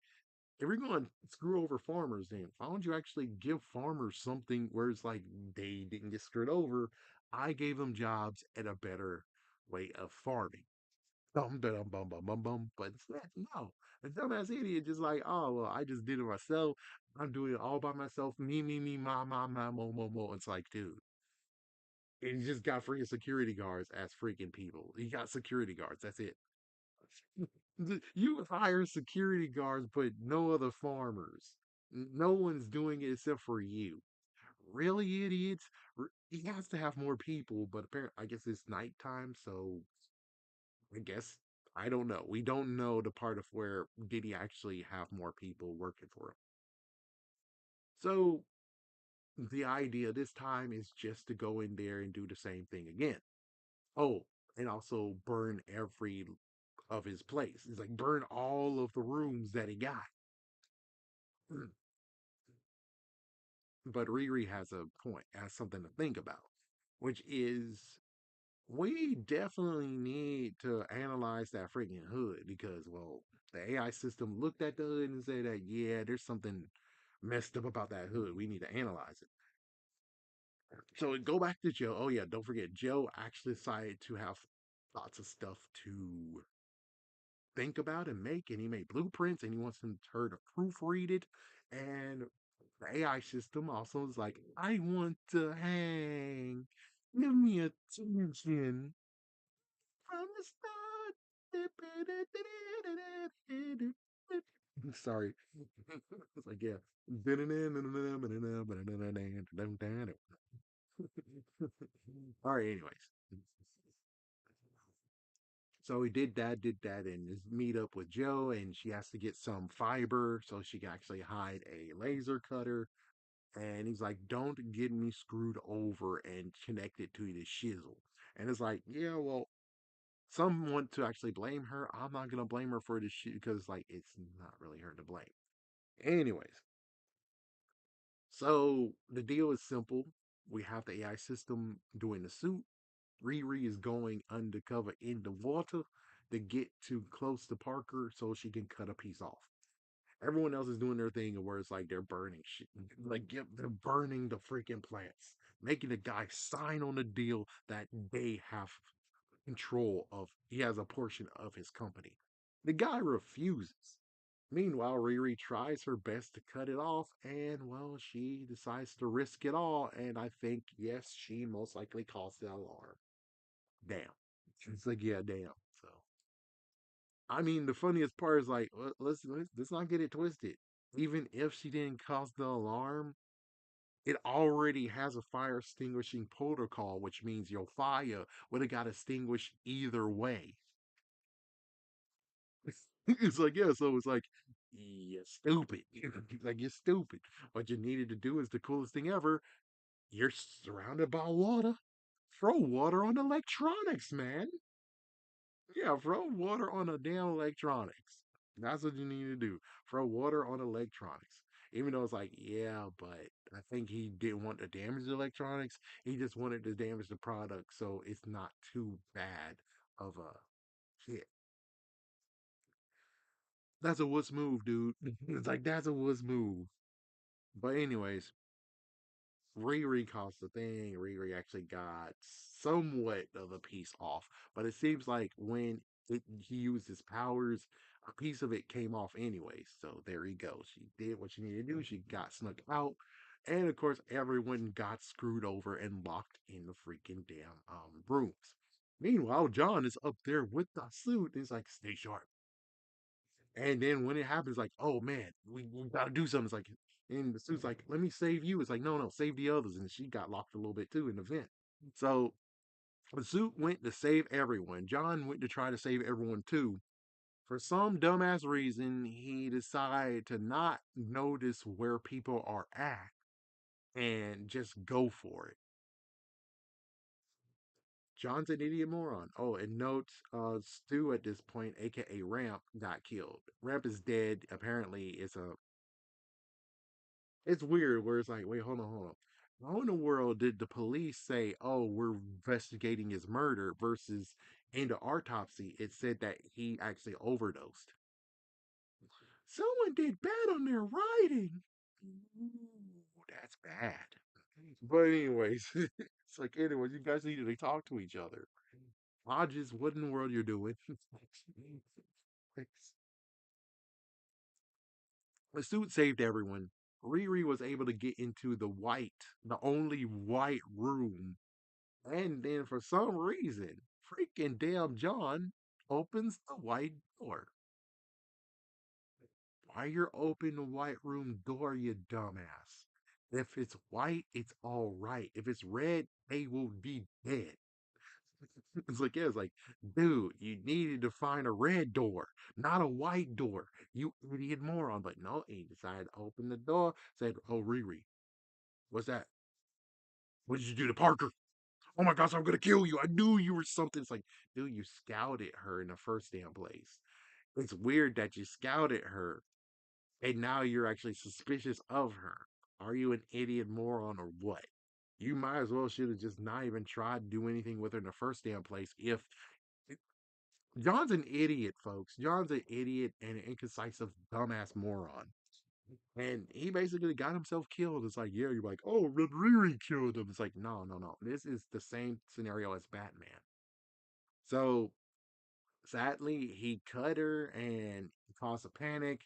if you're going to screw over farmers, then why don't you actually give farmers something where it's like they didn't get screwed over? I gave them jobs at a better way of farming. Bum, bum, bum, bum, bum, bum. But instead, no. The dumbass idiot just like, oh, well, I just did it myself. I'm doing it all by myself. Me, ma, mo, mo. It's like, dude. And he just got freaking security guards as freaking people. He got security guards. That's it. You hire security guards, but no other farmers. No one's doing it except for you. Really, idiots? He has to have more people, but apparently, I guess it's nighttime, so I guess I don't know. We don't know the part of where did he actually have more people working for him. So the idea this time is just to go in there and do the same thing again. Oh, and also burn every of his place. It's like burn all of the rooms that he got. But Riri has a point, has something to think about, which is we definitely need to analyze that freaking hood because, well, the AI system looked at the hood and said that, yeah, there's something messed up about that hood. We need to analyze it. So go back to Joe. Oh, yeah, don't forget, Joe actually decided to have lots of stuff to think about and make, and he made blueprints and he wants her to proofread it. And the AI system also is like, I want to hang. Give me attention from the start. Sorry. It's like, yeah. All right, anyways. So he did that, and his meet up with Joe, and she has to get some fiber so she can actually hide a laser cutter. And he's like, "Don't get me screwed over and connect it to the shizzle." And it's like, yeah, well, some want to actually blame her. I'm not gonna blame her for this shit because like it's not really her to blame. Anyways, so the deal is simple. We have the AI system doing the suit. Riri is going undercover in the water to get too close to Parker so she can cut a piece off. Everyone else is doing their thing where it's like they're burning shit. Like, yep, they're burning the freaking plants, making the guy sign on a deal that they have control of. He has a portion of his company. The guy refuses. Meanwhile, Riri tries her best to cut it off, and well, she decides to risk it all. And I think, yes, she most likely caused the alarm. Damn. It's like, yeah, damn. So, I mean, the funniest part is like, let's not get it twisted. Even if she didn't cause the alarm, it already has a fire extinguishing protocol, which means your fire would have got extinguished either way. It's like, yeah, so it's like, you're stupid. Like, you're stupid. What you needed to do is the coolest thing ever. You're surrounded by water. Throw water on electronics, man. Yeah, throw water on the damn electronics. That's what you need to do. Throw water on electronics. Even though it's like, yeah, but I think he didn't want to damage the electronics. He just wanted to damage the product, so it's not too bad of a hit. That's a wuss move, dude. It's like that's a wuss move. But anyways, Riri caused the thing. Riri actually got somewhat of a piece off, but it seems like when he used his powers, a piece of it came off anyway. So there he goes. She did what she needed to do. She got snuck out, and of course, everyone got screwed over and locked in the freaking damn rooms. Meanwhile, John is up there with the suit. And he's like, "Stay sharp." And then when it happens, like, oh man, we gotta do something. It's like, and the suit's like, let me save you. It's like, no, no, save the others. And she got locked a little bit too in the vent. So the suit went to save everyone. John went to try to save everyone too. For some dumbass reason, he decided to not notice where people are at and just go for it. John's an idiot moron. Oh, and note, Stu at this point, aka Ramp, got killed. Ramp is dead. Apparently, it's weird where it's like, wait, hold on, hold on. How in the world did the police say, oh, we're investigating his murder versus in the autopsy, it said that he actually overdosed? Someone did bad on their writing. Ooh, that's bad. But anyways, it's like, anyways, you guys needed to talk to each other. Hodges, what in the world you're doing? The suit saved everyone. Riri was able to get into the only white room. And then for some reason, freaking damn John opens the white door. Why you're open the white room door, you dumbass? If it's white, it's all right. If it's red, they will be dead. It's like, yeah, it's like, dude, you needed to find a red door, not a white door. You idiot moron. But no, he decided to open the door, said, oh, Riri, what's that? What did you do to Parker? Oh my gosh, I'm gonna kill you. I knew you were something. It's like, dude, you scouted her in the first damn place. It's weird that you scouted her and now you're actually suspicious of her. Are you an idiot moron or what? You might as well should have just not even tried to do anything with her in the first damn place. If John's an idiot, folks. John's an idiot and an incisive dumbass moron. And he basically got himself killed. It's like, yeah, you're like, oh, Red Riri killed him. It's like, no, no, no. This is the same scenario as Batman. So sadly, he cut her and caused a panic.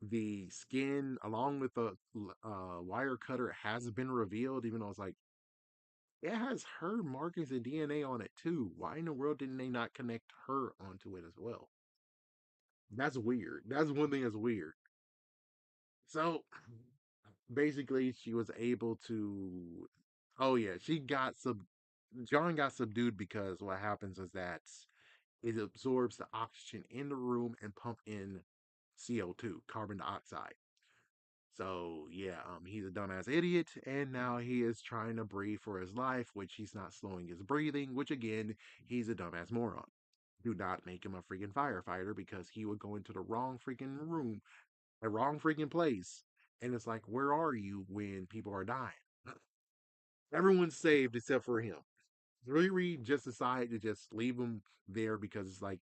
The skin, along with the wire cutter, has been revealed, even though it's like, it has her markings and DNA on it too. Why in the world didn't they not connect her onto it as well? That's weird. That's one thing that's weird. So basically, she was able to. Oh, yeah, John got subdued because what happens is that it absorbs the oxygen in the room and pump in CO2, carbon dioxide. So yeah, he's a dumbass idiot, and now he is trying to breathe for his life, which he's not slowing his breathing, which again, he's a dumbass moron. Do not make him a freaking firefighter because he would go into the wrong freaking room, the wrong freaking place. And it's like, where are you when people are dying? Everyone's saved except for him. Riri just decided to just leave him there because it's like,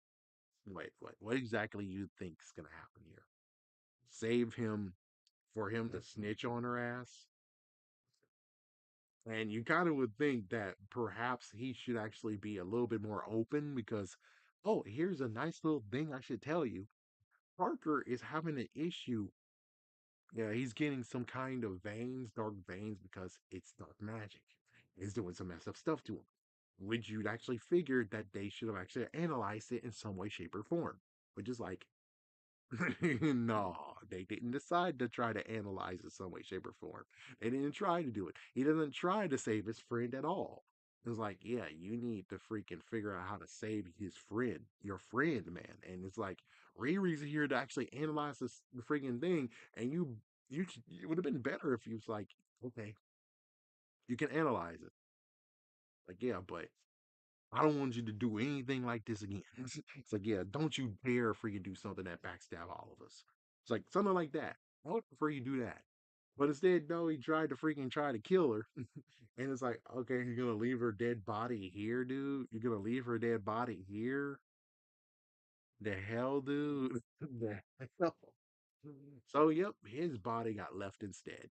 wait, what exactly you think is gonna happen here? Save him for him to snitch on her ass? And you kind of would think that perhaps he should actually be a little bit more open because, oh, here's a nice little thing I should tell you. Parker is having an issue. Yeah, he's getting some kind of veins, dark veins, because it's dark magic. It's doing some messed up stuff to him. Which you'd actually figured that they should have actually analyzed it in some way, shape, or form. Which is like, no, they didn't decide to try to analyze it some way, shape, or form. They didn't try to do it. He doesn't try to save his friend at all. It's like, yeah, you need to freaking figure out how to save his friend, your friend, man. And it's like Riri's here to actually analyze this freaking thing, and it would have been better if he was like, okay, you can analyze it. Like, yeah, but I don't want you to do anything like this again. It's like, yeah, don't you dare freaking do something that backstab all of us. It's like something like that. I would prefer you do that. But instead, no, he tried to freaking try to kill her. And it's like, okay, you're gonna leave her dead body here, dude? You're gonna leave her dead body here? The hell, dude? The hell? So, yep, his body got left instead.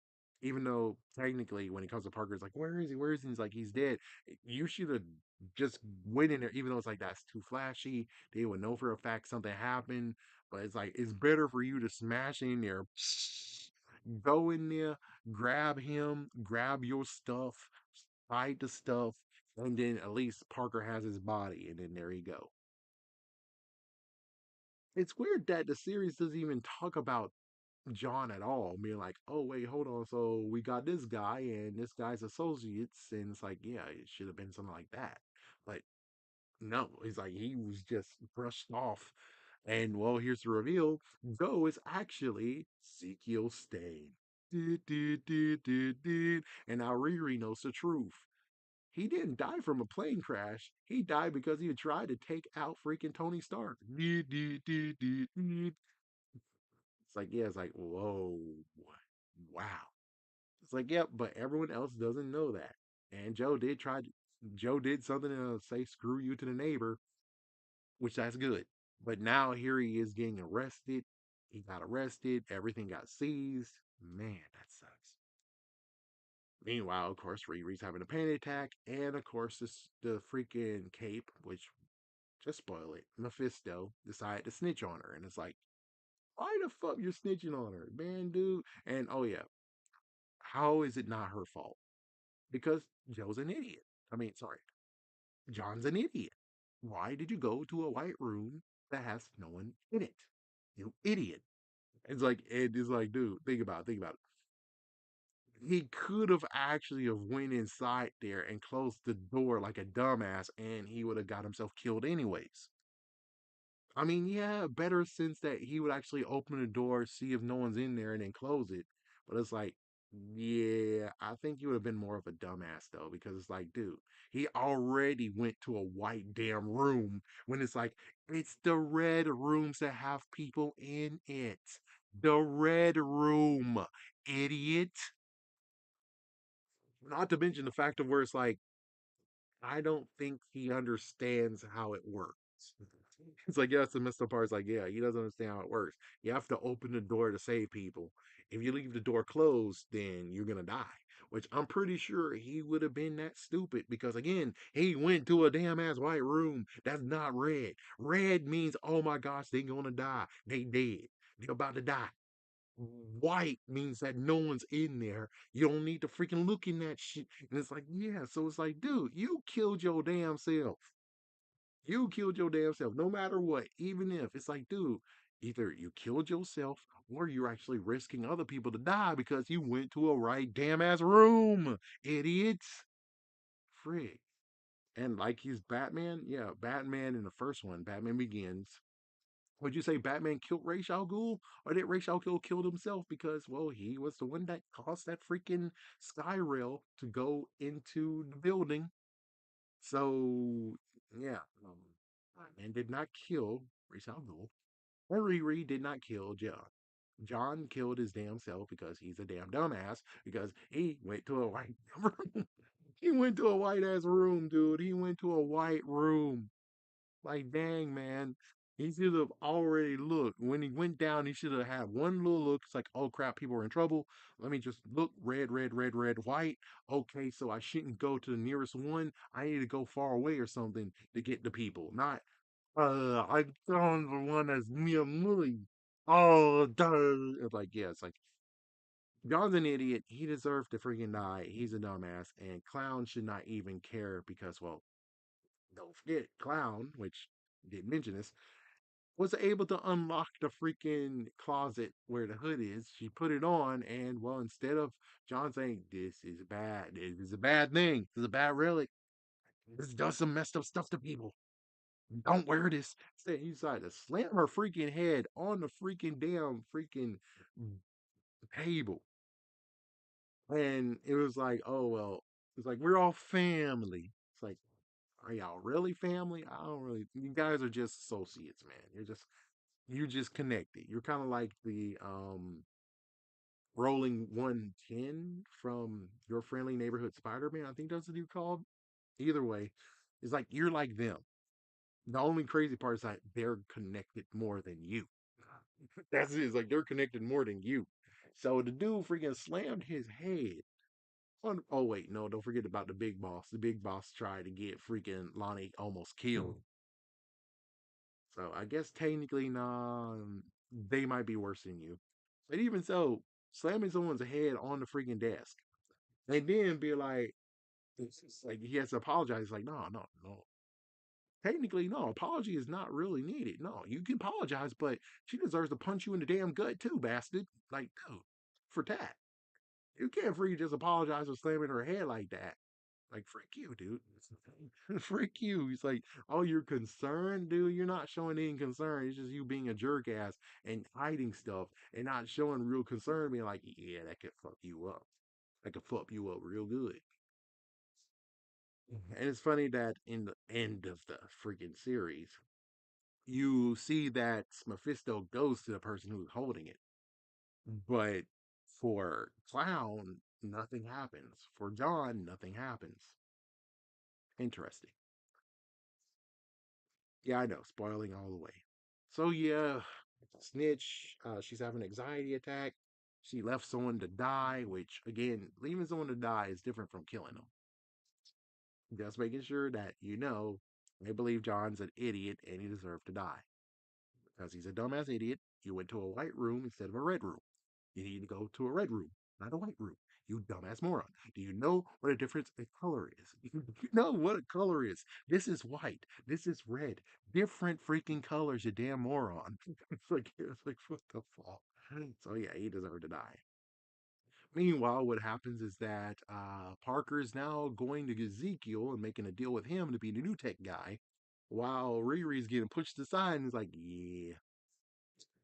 Even though technically, when it comes to Parker, it's like, where is he? Where is he? He's like, he's dead. You should have just went in there, even though it's like that's too flashy. They would know for a fact something happened. But it's like it's better for you to smash in there, go in there, grab him, grab your stuff, hide the stuff, and then at least Parker has his body, and then there you go. It's weird that the series doesn't even talk about John at all, being like, oh, wait, hold on. So we got this guy and this guy's associates. And it's like, yeah, it should have been something like that. But no, it's like he was just brushed off. And well, here's the reveal Joe is actually Ezekiel Stain. And now Riri knows the truth. He didn't die from a plane crash. He died because he tried to take out freaking Tony Stark. It's like, yeah, it's like, whoa, wow. It's like, yep, but everyone else doesn't know that. And Joe did something to say screw you to the neighbor, which that's good. But now here he is getting arrested. He got arrested. Everything got seized. Man, that sucks. Meanwhile, of course, Riri's having a panic attack. And of course, the freaking cape, which just spoil it, Mephisto decided to snitch on her. And it's like, why the fuck you're snitching on her, man, dude? And oh yeah, how is it not her fault? Because Joe's an idiot. I mean, sorry, John's an idiot. Why did you go to a white room that has no one in it? You idiot. It's like, dude, think about it. He could have actually have went inside there and closed the door like a dumbass, and he would have got himself killed anyways. I mean, yeah, better sense that he would actually open the door, see if no one's in there, and then close it. But it's like, yeah, I think you would have been more of a dumbass though, because it's like, dude, he already went to a white damn room when it's like, it's the red rooms that have people in it. The red room, idiot. Not to mention the fact of where it's like, I don't think he understands how it works. It's like, yeah, that's the messed up part. It's like, yeah, he doesn't understand how it works. You have to open the door to save people. If you leave the door closed, then you're gonna die. Which I'm pretty sure he would have been that stupid because again, he went to a damn ass white room. That's not red. Red means, oh my gosh, they gonna die. They dead. They're about to die. White means that no one's in there. You don't need to freaking look in that shit. And it's like, yeah. So it's like, dude, you killed your damn self. You killed your damn self, no matter what. Even if it's like, dude, either you killed yourself or you're actually risking other people to die because you went to a right damn ass room, idiots. Frick. And like he's Batman, yeah, Batman in the first one, Batman Begins. Would you say Batman killed Ra's al Ghul, or did Ra's al Ghul kill himself because, well, he was the one that caused that freaking sky rail to go into the building? So, yeah, Batman did not kill Ra's al Ghul. Or Riri did not kill John. John killed his damn self because he's a damn dumbass because he went to a white room. He went to a white ass room, dude. He went to a white room. Like, dang, man. He should have already looked. When he went down, he should have had one little look. It's like, oh crap, people are in trouble. Let me just look red, red, red, red, white. Okay, so I shouldn't go to the nearest one. I need to go far away or something to get the people. Not, I found the one that's near me. Oh, duh. It's like, yeah, it's like, John's an idiot. He deserved to freaking die. He's a dumbass. And Clown should not even care because, well, don't forget, Clown, which didn't mention this, was able to unlock the freaking closet where the hood is. She put it on, and well, instead of John saying, "This is bad, this is a bad thing, this is a bad relic, this does some messed up stuff to people, don't wear this," instead he decided to slam her freaking head on the freaking damn freaking table. And it was like, oh, well, it's like, we're all family. It's like, are y'all really family? I don't really, you guys are just associates, man. You're just connected. You're kind of like the rolling 110 from Your Friendly Neighborhood Spider-Man. I think that's what you called. Either way, it's like you're like them. The only crazy part is that they're connected more than you. That's it. It's like they're connected more than you. So the dude freaking slammed his head on. Oh wait, no, don't forget about the big boss. The big boss tried to get freaking Lonnie almost killed. So I guess technically, nah, they might be worse than you. But even so, slamming someone's head on the freaking desk and then be like, it's just like he has to apologize. Like, no, no, no. Technically, no, apology is not really needed. No, you can apologize, but she deserves to punch you in the damn gut too, bastard. Like, dude, for that. You can't freaking just apologize for slamming her head like that. Like, freak you, dude. Freak you. He's like, oh, you're concerned, dude. You're not showing any concern. It's just you being a jerk ass and hiding stuff and not showing real concern. Being like, yeah, that could fuck you up. That could fuck you up real good. And it's funny that in the end of the freaking series, you see that Mephisto goes to the person who's holding it. But for Clown, nothing happens. For John, nothing happens. Interesting. Yeah, I know, spoiling all the way. So yeah, snitch. She's having an anxiety attack. She left someone to die, which again, leaving someone to die is different from killing them. Just making sure that you know they believe John's an idiot and he deserved to die because he's a dumbass idiot. You went to a white room instead of a red room. You need to go to a red room, not a white room. You dumbass moron. Do you know what a difference in color is? You know what a color is. This is white. This is red. Different freaking colors, you damn moron. It's like what the fuck? So yeah, he deserved to die. Meanwhile, what happens is that Parker is now going to Ezekiel and making a deal with him to be the new tech guy, while Riri's getting pushed aside and he's like, yeah,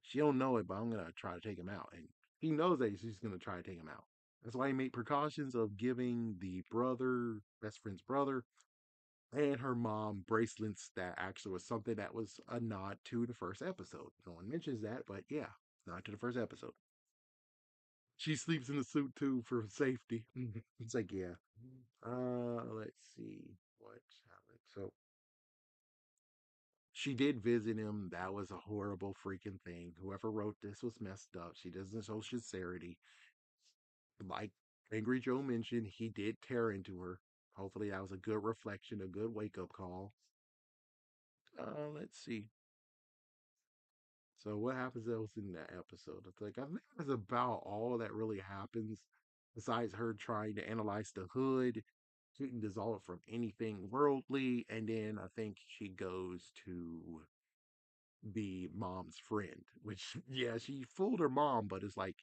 she don't know it, but I'm gonna try to take him out. And he knows that she's gonna try to take him out. That's why he made precautions of giving the brother, best friend's brother, and her mom bracelets that actually was something that was a nod to the first episode. No one mentions that, but yeah, nod to the first episode. She sleeps in the suit too for safety. It's like, yeah. Let's see what happened. So she did visit him. That was a horrible freaking thing. Whoever wrote this was messed up. She doesn't show sincerity. Like Angry Joe mentioned, he did tear into her. Hopefully, that was a good reflection, a good wake up call. Let's see. So, what happens else in that episode? It's like I think that's about all that really happens. Besides her trying to analyze the hood, couldn't dissolve from anything worldly, and then I think she goes to be mom's friend. Which, yeah, she fooled her mom, but it's like,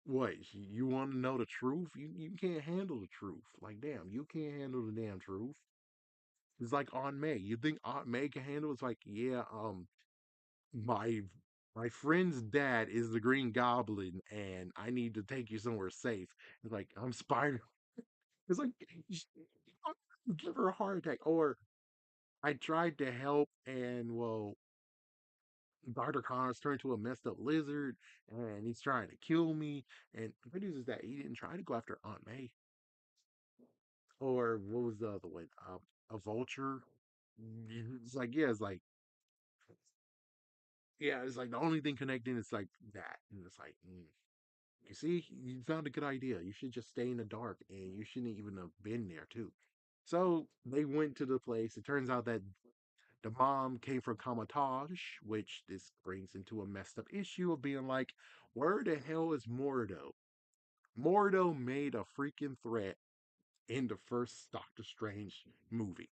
what? You want to know the truth? You can't handle the truth. Like, damn, you can't handle the damn truth. It's like Aunt May. You think Aunt May can handle it? It's like, yeah, my my friend's dad is the Green Goblin, and I need to take you somewhere safe. It's like I'm Spider. It's like give her a heart attack. Or I tried to help, and well, Dr. Connor's turned to a messed up lizard, and he's trying to kill me. And the good news is that he didn't try to go after Aunt May. Or what was the other one? A vulture. It's like yeah, it's like yeah, it's like the only thing connecting is like that, and it's like you see, you found a good idea. You should just stay in the dark, and you shouldn't even have been there too. So they went to the place. It turns out that the mom came from Kamatage, which this brings into a messed up issue of being like, where the hell is Mordo? Mordo made a freaking threat in the first Doctor Strange movie.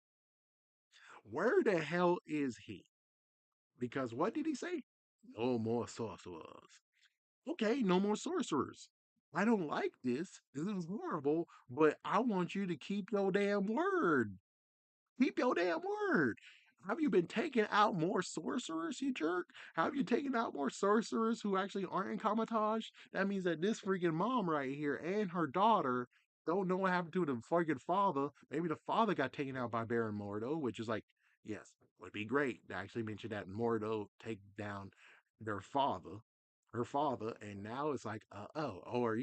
Where the hell is he? Because what did he say? No more sorcerers. Okay, no more sorcerers. I don't like this. This is horrible, but I want you to keep your damn word. Keep your damn word. Have you been taking out more sorcerers, you jerk? Have you taken out more sorcerers who actually aren't in Kamatage? That means that this freaking mom right here and her daughter don't know what happened to the freaking father. Maybe the father got taken out by Baron Mordo, which is like, yes, would be great to actually mention that Mordo take down their father, her father, and now it's like, or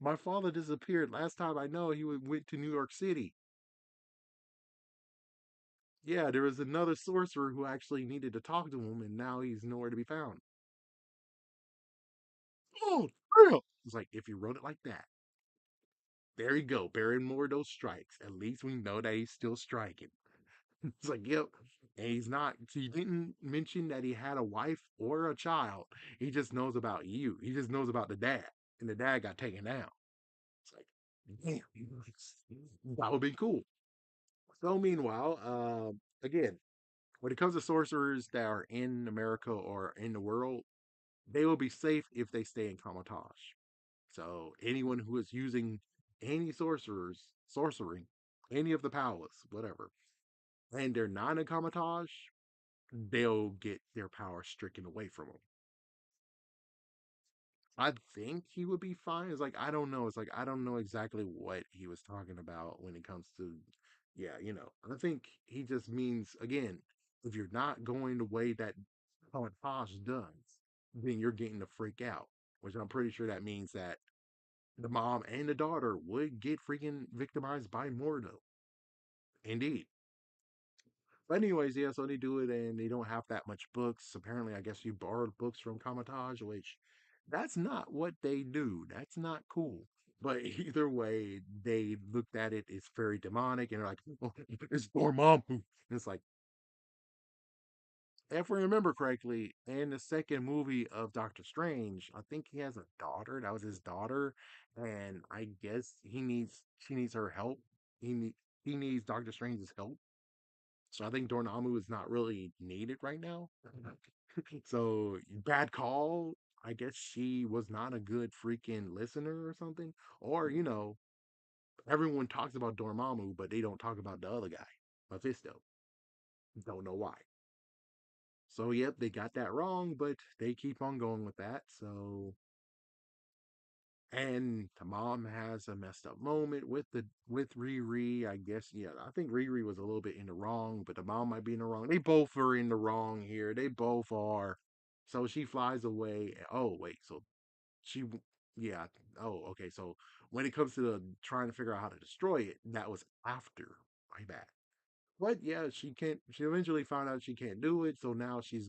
my father disappeared. Last time I know, he went to New York City. Yeah, there was another sorcerer who actually needed to talk to him, and now he's nowhere to be found. Oh, real. It's like if you wrote it like that, there you go. Baron Mordo strikes. At least we know that he's still striking. It's like, yep. And he's not. He didn't mention that he had a wife or a child. He just knows about you. He just knows about the dad, and the dad got taken down. It's like, damn, that would be cool. So meanwhile, again, when it comes to sorcerers that are in America or in the world, they will be safe if they stay in Kamatage. So anyone who is using any sorcery, any of the powers, whatever, and they're not in Kamatage, they'll get their power stricken away from them. I think he would be fine. It's like I don't know. It's like I don't know exactly what he was talking about when it comes to, yeah, I think he just means again, if you're not going the way that Kamatage does, then you're getting to freak out. Which I'm pretty sure that means that the mom and the daughter would get freaking victimized by Mordo. Indeed. But anyways, yeah, so they do it and they don't have that much books. Apparently, I guess you borrowed books from Kamatage, which that's not what they do. That's not cool. But either way, they looked at it, it's very demonic, and they're like, oh, it's Dormammu. And it's like, if we remember correctly, in the second movie of Doctor Strange, I think he has a daughter. That was his daughter, and I guess she needs her help. He need, he needs Doctor Strange's help. So I think Dormammu is not really needed right now. So bad call. I guess she was not a good freaking listener or something. Or everyone talks about Dormammu, but they don't talk about the other guy, Mephisto. Don't know why. So yep, they got that wrong, but they keep on going with that. So and the mom has a messed up moment with Riri. I guess yeah, I think Riri was a little bit in the wrong, but the mom might be in the wrong. They both are in the wrong here. They both are. So she flies away. Oh wait, so she yeah. Oh okay. So when it comes to the trying to figure out how to destroy it, that was after. My bad. But yeah, she can't. She eventually found out she can't do it. So now he's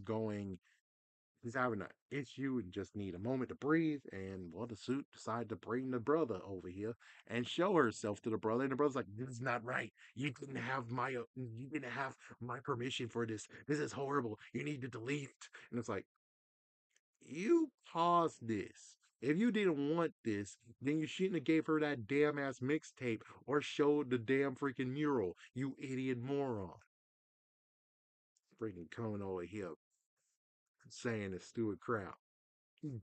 having an issue and just need a moment to breathe. And well, the suit decided to bring the brother over here and show herself to the brother. And the brother's like, "This is not right. You didn't have my permission for this. This is horrible. You need to delete it." And it's like, you paused this. If you didn't want this, then you shouldn't have gave her that damn ass mixtape or showed the damn freaking mural. You idiot moron. Freaking coming over here saying this stupid crap.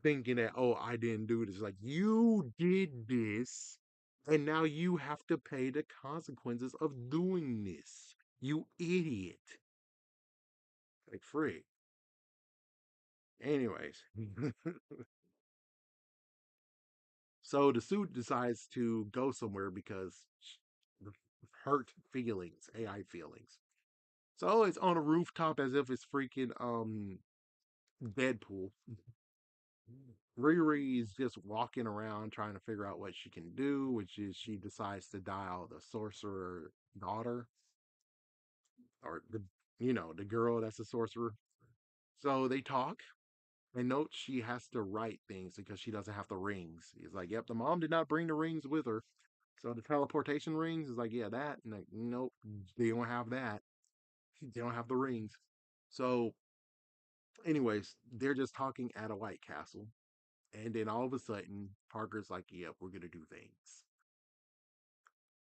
Thinking that, oh, I didn't do this. Like, you did this, and now you have to pay the consequences of doing this. You idiot. Like, free. Anyways, so the suit decides to go somewhere because hurt feelings, AI feelings. So it's on a rooftop as if it's freaking Deadpool. Riri's just walking around trying to figure out what she can do, which is she decides to dial the sorcerer daughter, or the girl that's a sorcerer. So they talk and note she has to write things because she doesn't have the rings. He's like, "Yep, the mom did not bring the rings with her." So the teleportation rings is like, "Yeah, that." And like, nope, they don't have that. They don't have the rings. So, anyways, they're just talking at a White Castle. And then all of a sudden, Parker's like, "Yep, we're gonna do things."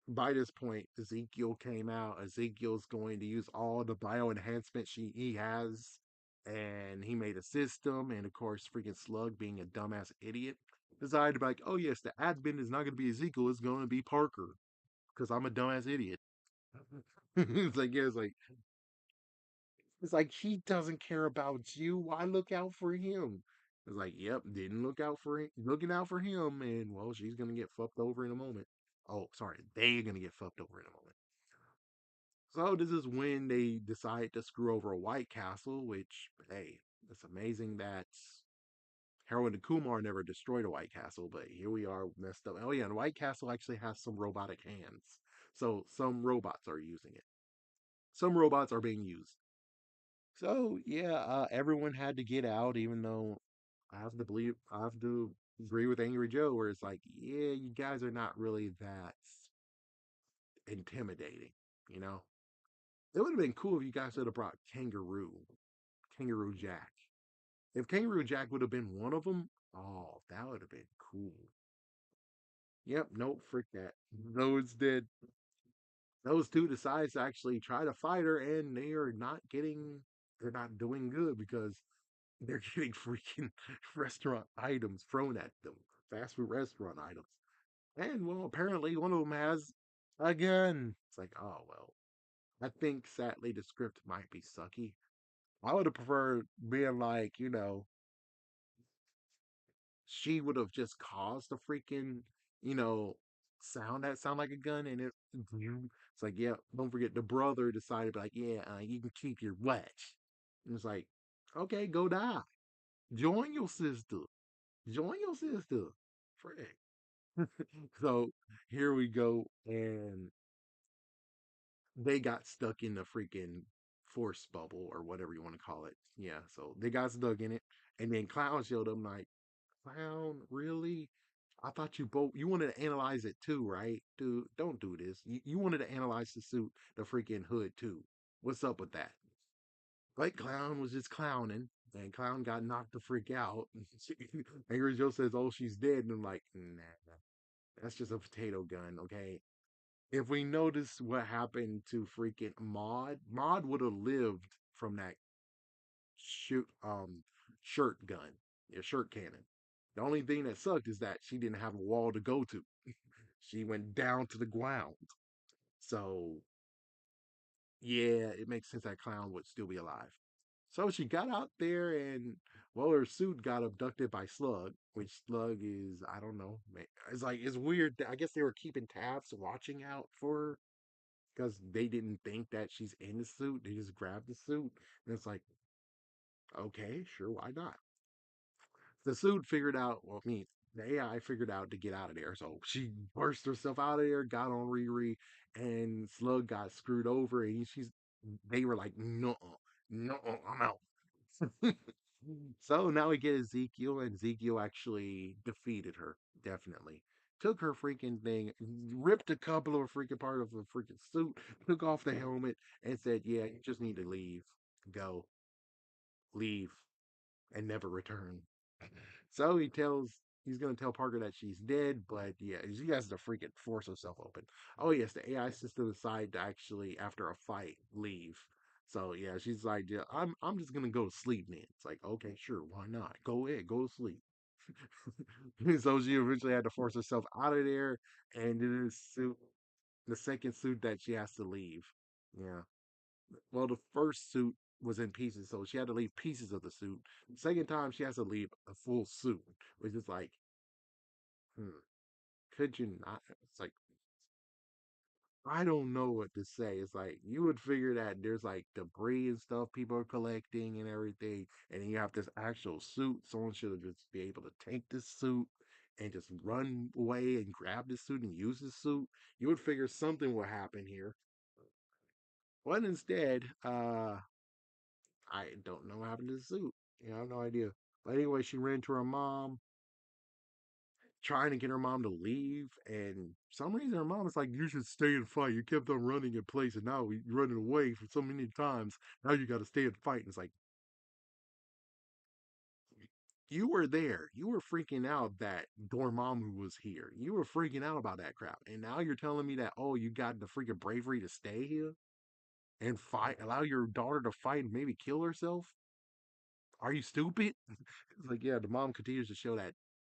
By this point, Ezekiel came out. Ezekiel's going to use all the bio enhancement he has, and he made a system. And of course, freaking Slug, being a dumbass idiot, decided to be like, "Oh yes, the admin is not going to be Ezekiel; it's going to be Parker because I'm a dumbass idiot." It's like, yeah, it's like he doesn't care about you. Why look out for him? It's like, yep, didn't look out for him, looking out for him, and well, she's gonna get fucked over in a moment. Oh, sorry, they're gonna get fucked over in a moment. So this is when they decide to screw over a White Castle, which, hey, it's amazing that Harold and Kumar never destroyed a White Castle, but here we are messed up. Oh yeah, and White Castle actually has some robotic hands, so some robots are using it. Some robots are being used. So yeah, everyone had to get out, even though I have to agree with Angry Joe, where it's like, yeah, you guys are not really that intimidating, you know. It would have been cool if you guys would have brought Kangaroo Jack. If Kangaroo Jack would have been one of them, oh, that would have been cool. Yep, nope, frick that. Those did. Those two decides to actually try to fight her, and they're not doing good because they're getting freaking restaurant items thrown at them, fast food restaurant items. And well, apparently one of them has a gun. It's like, oh well. I think sadly the script might be sucky. I would have preferred being like, she would have just caused a freaking, you know, sound that sound like a gun, and it's like, yeah, don't forget the brother decided like, yeah, you can keep your watch. And it's like, okay, go die. Join your sister. Join your sister. Frick. So here we go, and they got stuck in the freaking force bubble or whatever you want to call it. Yeah, so they got stuck in it, and then Clown showed up like, Clown, really? I thought you wanted to analyze it too, right? Dude, don't do this. You wanted to analyze the suit, the freaking hood too. What's up with that? Like Clown was just clowning, and Clown got knocked the freak out. Angry Joe says, "Oh, she's dead," and I'm like, "Nah, that's just a potato gun, okay?" If we notice what happened to freaking Maud would have lived from that shoot shirt gun, yeah, shirt cannon. The only thing that sucked is that she didn't have a wall to go to. She went down to the ground. So yeah, it makes sense that Clown would still be alive. So she got out there, and well, her suit got abducted by Slug, which Slug is, I don't know. It's like, it's weird. I guess they were keeping tabs, watching out for her because they didn't think that she's in the suit. They just grabbed the suit, and it's like, okay, sure, why not? The suit figured out, well, I mean, the AI figured out to get out of there. So she burst herself out of there, got on Riri, and Slug got screwed over. And they were like, no, no, I'm out. So now we get Ezekiel, and Ezekiel actually defeated her, definitely. Took her freaking thing, ripped a couple of freaking part of the freaking suit, took off the helmet, and said, yeah, you just need to leave. Go. Leave. And never return. So he's gonna tell Parker that she's dead, but yeah, she has to freaking force herself open. Oh yes, the AI system decided to actually, after a fight, leave. So yeah, she's like, yeah, I'm just gonna go to sleep then. It's like, okay, sure, why not? Go ahead, go to sleep. So she eventually had to force herself out of there, and in the suit, the second suit that she has to leave. Yeah. Well, the first suit was in pieces, so she had to leave pieces of the suit. The second time, she has to leave a full suit, which is like, hmm, could you not? It's like, I don't know what to say. It's like you would figure that there's like debris and stuff people are collecting and everything, and then you have this actual suit. Someone should have just be able to take this suit and just run away and grab this suit and use this suit. You would figure something will happen here. But instead, I don't know what happened to the suit. I have no idea. But anyway, she ran to her mom, trying to get her mom to leave, and for some reason her mom was like, "You should stay and fight. You kept on running in place, and now you're running away for so many times. Now you got to stay and fight." And it's like, you were there. You were freaking out that Dormammu was here. You were freaking out about that crap, and now you're telling me that you got the freaking bravery to stay here and fight, allow your daughter to fight and maybe kill herself. Are you stupid? It's like, yeah, the mom continues to show that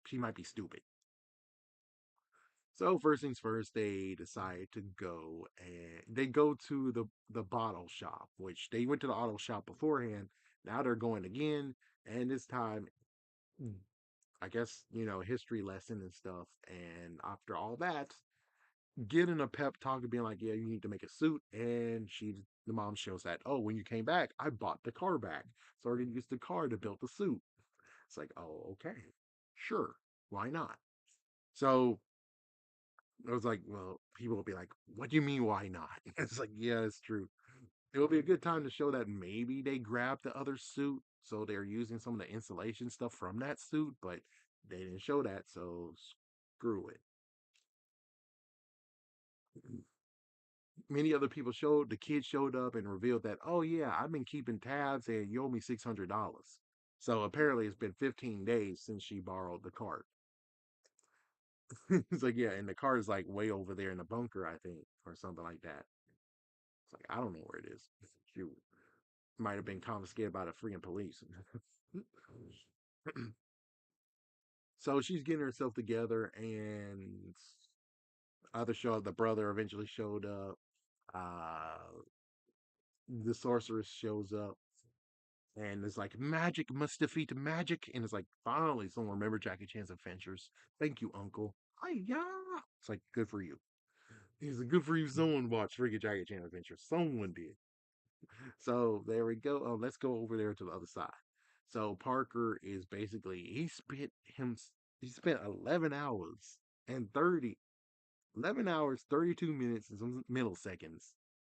she might be stupid. So first things first, they decide to go and they go to the bottle shop, which they went to the auto shop beforehand. Now they're going again, and this time, I guess history lesson and stuff. And after all that, getting a pep talk and being like, "Yeah, you need to make a suit." And the mom shows that, "Oh, when you came back, I bought the car back, so we're gonna use the car to build the suit." It's like, "Oh, okay, sure, why not?" So I was like, well, people will be like, what do you mean, why not? It's like, yeah, it's true. It will be a good time to show that maybe they grabbed the other suit. So they're using some of the insulation stuff from that suit, but they didn't show that. So screw it. Many other people showed, the kid showed up and revealed that, oh, yeah, I've been keeping tabs and you owe me $600. So apparently it's been 15 days since she borrowed the cart. It's like, yeah, and the cart is like way over there in the bunker, I think, or something like that. It's like, I don't know where it is. Shoot. Might have been confiscated by the freaking police. So she's getting herself together, and the brother eventually showed up. The sorceress shows up, and it's like magic must defeat magic, and it's like finally someone remembered Jackie Chan's adventures. Thank you, Uncle. Hiya! It's like good for you. It's like good for you. Someone watched freaking Jackie Chan adventures. Someone did. So there we go. Let's go over there to the other side. So Parker is basically he spent 11 hours 32 minutes and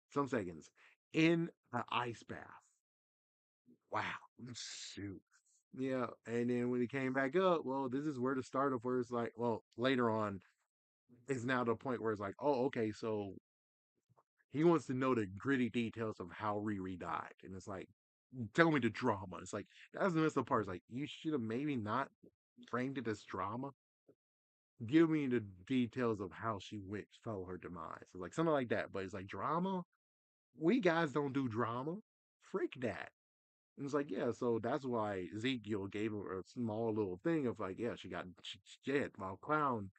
some seconds in an ice bath. Wow, shoot. Yeah, and then when he came back up, well, this is where the start of where it's like, well, later on, it's now the point where it's like, oh, okay, so he wants to know the gritty details of how Riri died, and it's like, tell me the drama. It's like that's the messed up part. It's like you should have maybe not framed it as drama. Give me the details of how she went fell her demise. It's like something like that. But it's like drama. We guys don't do drama. Freak that. And it's like, yeah, so that's why Ezekiel gave her a small little thing of like, yeah, she's dead. While clown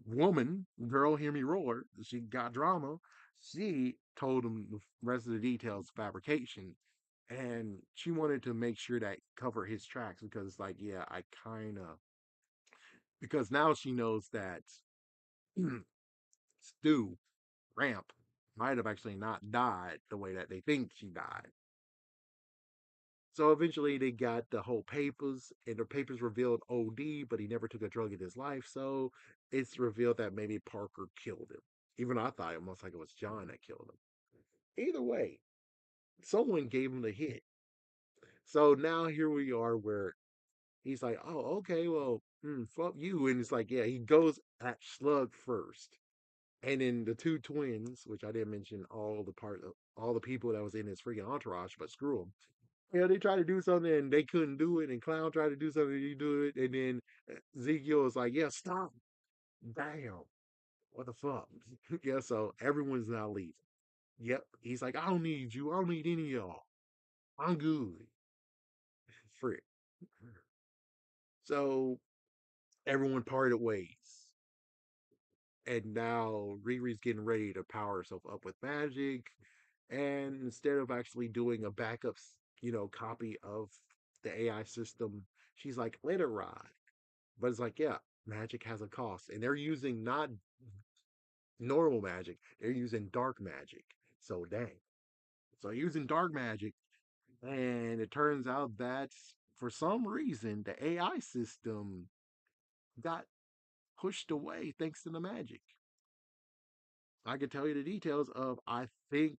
woman, girl, hear me roar. She got drama. She told him the rest of the details, fabrication, and she wanted to make sure that cover his tracks because, like, yeah, I kind of because now she knows that Stu Ramp might have actually not died the way that they think she died. So eventually they got the whole papers, and the papers revealed OD, but he never took a drug in his life. So it's revealed that maybe Parker killed him. Even though I thought it most like it was John that killed him. Either way, someone gave him the hit. So now here we are where he's like, oh, okay, well, fuck you. And it's like, yeah, he goes at Slug first. And then the two twins, which I didn't mention all the people that was in his freaking entourage, but screw them. Yeah, they tried to do something and they couldn't do it, and Clown tried to do something and he do it, and then Ezekiel was like, "Yeah, stop, damn, what the fuck?" Yeah, so everyone's now leaving. Yep, he's like, "I don't need you. I don't need any of y'all. I'm good." Frick. So everyone parted ways, and now Riri's getting ready to power herself up with magic, and instead of actually doing a backup, copy of the AI system, she's like, "Let it ride." But it's like, yeah, magic has a cost, and they're using not normal magic. They're using dark magic. So dang. So using dark magic, and it turns out that for some reason the AI system got pushed away thanks to the magic. I can tell you the details of I think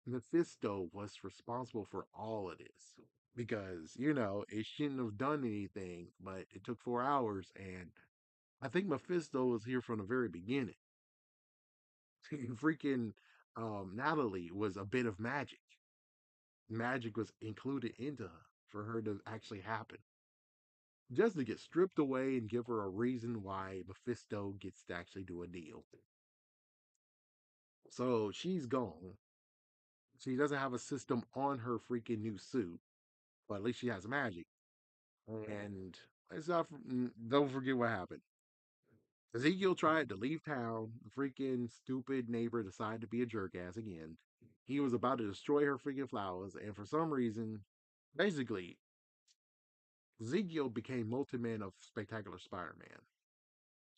Mephisto was responsible for all of this because it shouldn't have done anything, but it took 4 hours, and I think Mephisto was here from the very beginning. Freaking Natalie was a bit of magic. Magic was included into her for her to actually happen, just to get stripped away and give her a reason why Mephisto gets to actually do a deal. So she's gone. She doesn't have a system on her freaking new suit, but at least she has magic. And let's not, don't forget what happened. Ezekiel tried to leave town. The freaking stupid neighbor decided to be a jerk ass again. He was about to destroy her freaking flowers, and for some reason, basically, Ezekiel became multi-man of Spectacular Spider-Man.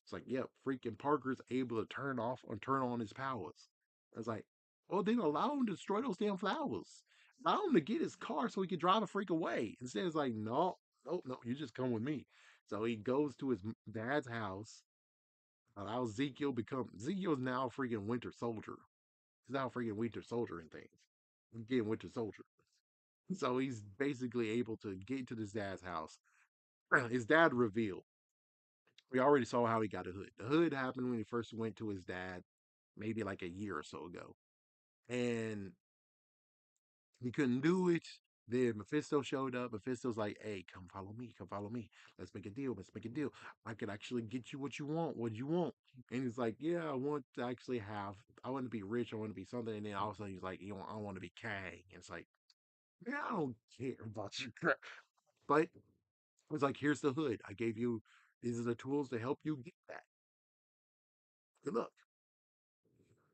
It's like, yep, freaking Parker's able to turn off or turn on his powers. It's like, well, then allow him to destroy those damn flowers. Allow him to get his car so he can drive a freak away. Instead, it's like, no, no, no, you just come with me. So he goes to his dad's house, allows Ezekiel become Ezekiel's now a freaking Winter Soldier. He's now a freaking Winter Soldier and things. He's getting Winter Soldier. So he's basically able to get to his dad's house. His dad revealed. We already saw how he got a hood. The hood happened when he first went to his dad, maybe like a year or so ago. And he couldn't do it. Then Mephisto showed up. Mephisto's like, hey, come follow me. Come follow me. Let's make a deal. Let's make a deal. I could actually get you what you want. What you want? And he's like, yeah, I want to actually have, I want to be rich. I want to be something. And then all of a sudden he's like, I want to be Kang. And it's like, man, I don't care about your crap. But it's like, here's the hood. I gave you, these are the tools to help you get that. Good luck.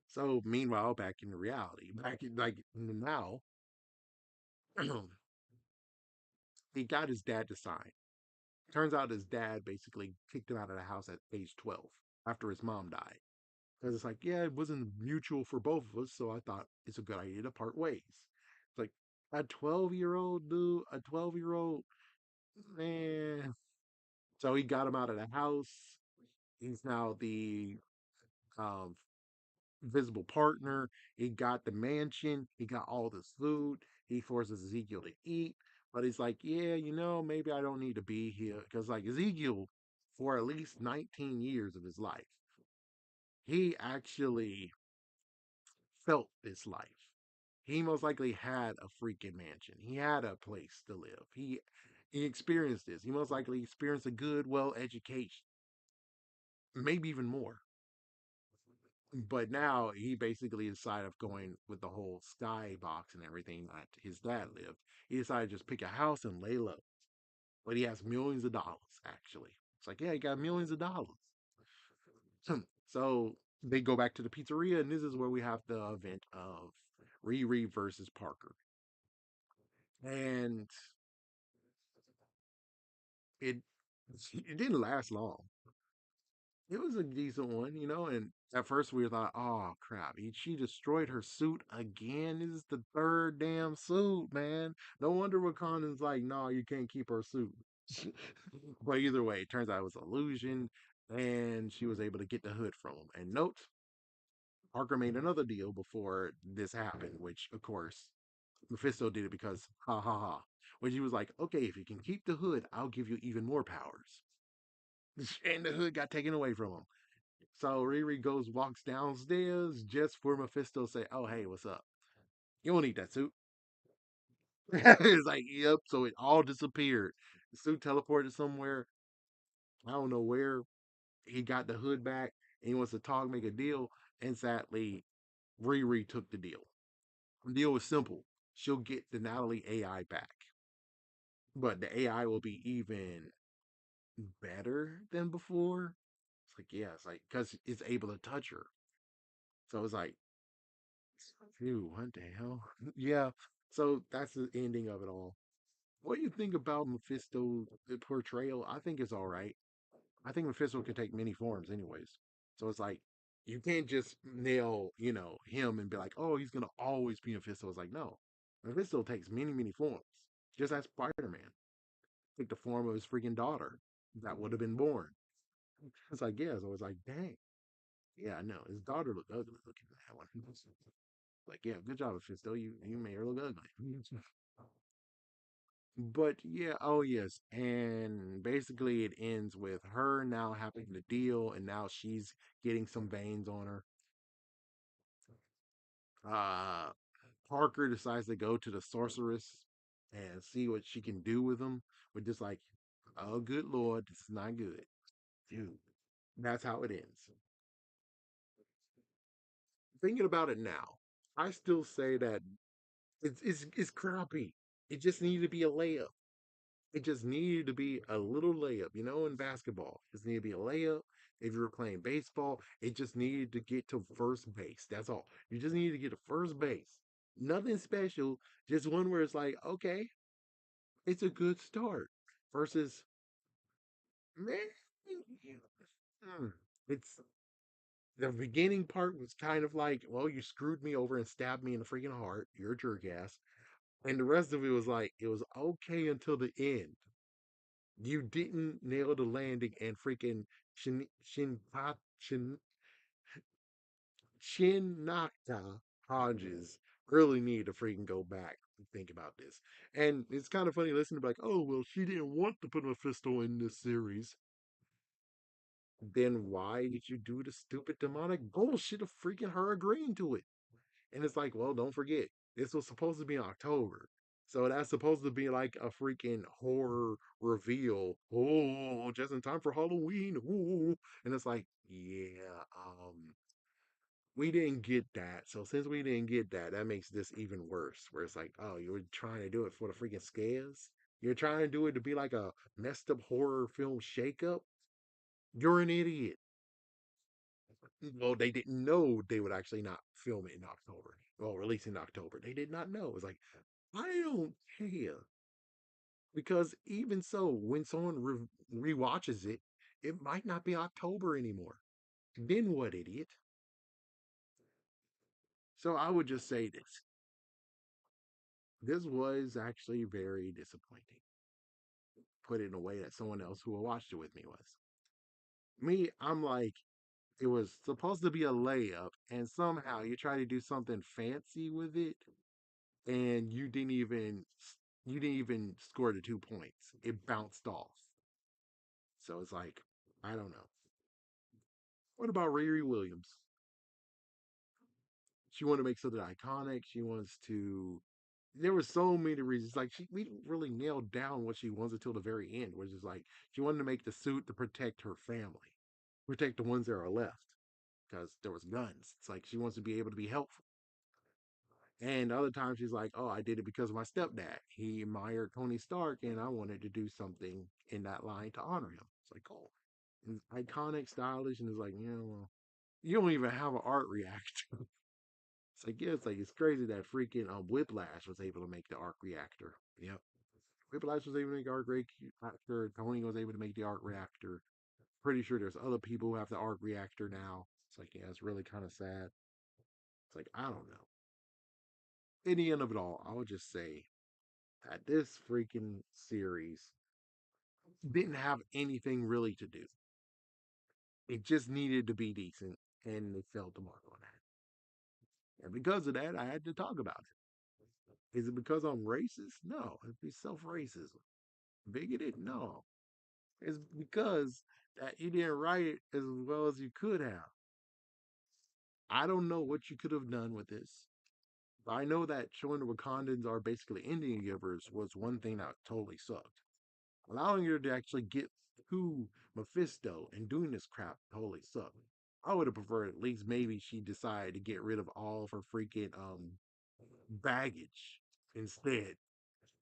So meanwhile, back in the reality, back in like now, he got his dad to sign. Turns out his dad basically kicked him out of the house at age 12 after his mom died. Because it's like, yeah, it wasn't mutual for both of us, so I thought it's a good idea to part ways. It's like a 12-year-old dude, a 12-year-old man. So he got him out of the house. He's now the um, visible partner. He got the mansion. He got all this food. He forces Ezekiel to eat. But he's like, yeah, maybe I don't need to be here. Because, like, Ezekiel, for at least 19 years of his life, he actually felt this life. He most likely had a freaking mansion. He had a place to live. He experienced this. He most likely experienced a good, well education, maybe even more. But now he basically decided of going with the whole skybox and everything that his dad lived. He decided to just pick a house and lay low. But he has millions of dollars, actually. It's like, yeah, he got millions of dollars. So they go back to the pizzeria, and this is where we have the event of Riri versus Parker. And it it didn't last long. It was a decent one, and at first we thought, oh crap, she destroyed her suit again. This is the third damn suit, man. No wonder Wakanda's like, no, you can't keep her suit. But either way, it turns out it was an illusion, and she was able to get the hood from him. And note, Parker made another deal before this happened, which of course Mephisto did it because ha ha ha. When he was like, okay, if you can keep the hood, I'll give you even more powers. And the hood got taken away from him. So Riri walks downstairs just for Mephisto to say, "Oh, hey, what's up? You don't need that suit." It's like, yep. So it all disappeared. The suit teleported somewhere. I don't know where. He got the hood back. And he wants to talk, make a deal. And sadly, Riri took the deal. The deal was simple. She'll get the Natalie AI back, but the AI will be even better than before. It's like, yeah, it's like because it's able to touch her. So it's like, phew, what the hell? Yeah. So that's the ending of it all. What do you think about Mephisto's portrayal? I think it's all right. I think Mephisto can take many forms, anyways. So it's like You can't just nail, him and be like, oh, he's gonna always be Mephisto. It's like, no. Mephisto takes many, many forms. Just as Spider-Man. Take the form of his freaking daughter that would have been born. It's like, yeah, so it's like, dang. Yeah, I know. His daughter looked ugly looking at that one. Like, yeah, good job, Mephisto. You made her look ugly. But yeah, oh yes. And basically it ends with her now having to deal and now she's getting some veins on her. Uh Parker decides to go to the sorceress and see what she can do with them. We're just like, oh good lord, this is not good. Dude. That's how it ends. Thinking about it now, I still say that it's crappy. It just needed to be a layup. It just needed to be a little layup, in basketball. It just needed to be a layup. If you were playing baseball, it just needed to get to first base. That's all. You just needed to get to first base. Nothing special. Just one where it's like, okay, it's a good start. Versus, man, mm, it's the beginning part was kind of like, well, you screwed me over and stabbed me in the freaking heart. You're a jerk ass. And the rest of it was like, it was okay until the end. You didn't nail the landing, and freaking Shin, Shinaka Hodges really need to freaking go back and think about this. And it's kind of funny listening to like, oh, well, she didn't want to put Mephisto in this series. Then why did you do the stupid demonic bullshit of freaking her agreeing to it? And it's like, well, don't forget, this was supposed to be in October. So that's supposed to be like a freaking horror reveal. Oh, just in time for Halloween. Ooh. And it's like, yeah, we didn't get that. So since we didn't get that, that makes this even worse. Where it's like, oh, you were trying to do it for the freaking scares? You're trying to do it to be like a messed up horror film shakeup? You're an idiot. Well, they didn't know they would actually not film it in October. Well, release in October. They did not know. It was like, I don't care. Because even so, when someone rewatches it, it might not be October anymore. Then what, idiot? So I would just say this. This was actually very disappointing. Put it in a way that someone else who watched it with me was. Me, I'm like, it was supposed to be a layup, and somehow you try to do something fancy with it, and you didn't even score the 2 points. It bounced off. So it's like, I don't know. What about Riri Williams? She wanted to make something iconic. She wants to. There were so many reasons. Like we didn't really nail down what she wants until the very end, which is like she wanted to make the suit to protect her family, protect the ones that are left, because there was guns. It's like she wants to be able to be helpful. And other times she's like, "Oh, I did it because of my stepdad. He admired Tony Stark, and I wanted to do something in that line to honor him." It's like, "Oh, and iconic, stylish," and it's like, yeah, well, you don't even have an art reactor. It's like, yeah, it's crazy that freaking Whiplash was able to make the arc reactor. Yep. Whiplash was able to make the arc reactor. Tony was able to make the arc reactor. Pretty sure there's other people who have the arc reactor now. It's like, yeah, it's really kind of sad. It's like, I don't know. In the end of it all, I would just say that this freaking series didn't have anything really to do. It just needed to be decent, and they failed to mark on that. And because of that, I had to talk about it. Is it because I'm racist? No, it's self racism. Bigoted? No. It's because that you didn't write it as well as you could have. I don't know what you could have done with this. But I know that showing the Wakandans are basically Indian givers was one thing that totally sucked. Allowing her to actually get to Mephisto and doing this crap totally sucked. I would have preferred at least maybe she decided to get rid of all of her freaking baggage instead.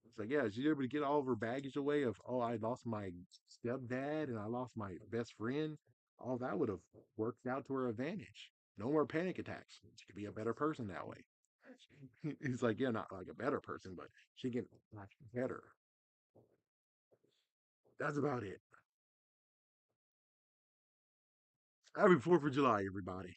It's like, yeah, she's able to get all of her baggage away of, oh, I lost my stepdad and I lost my best friend. All that would have worked out to her advantage. No more panic attacks. She could be a better person that way. He's like, yeah, not like a better person, but she can act better. That's about it. Happy 4th of July, everybody.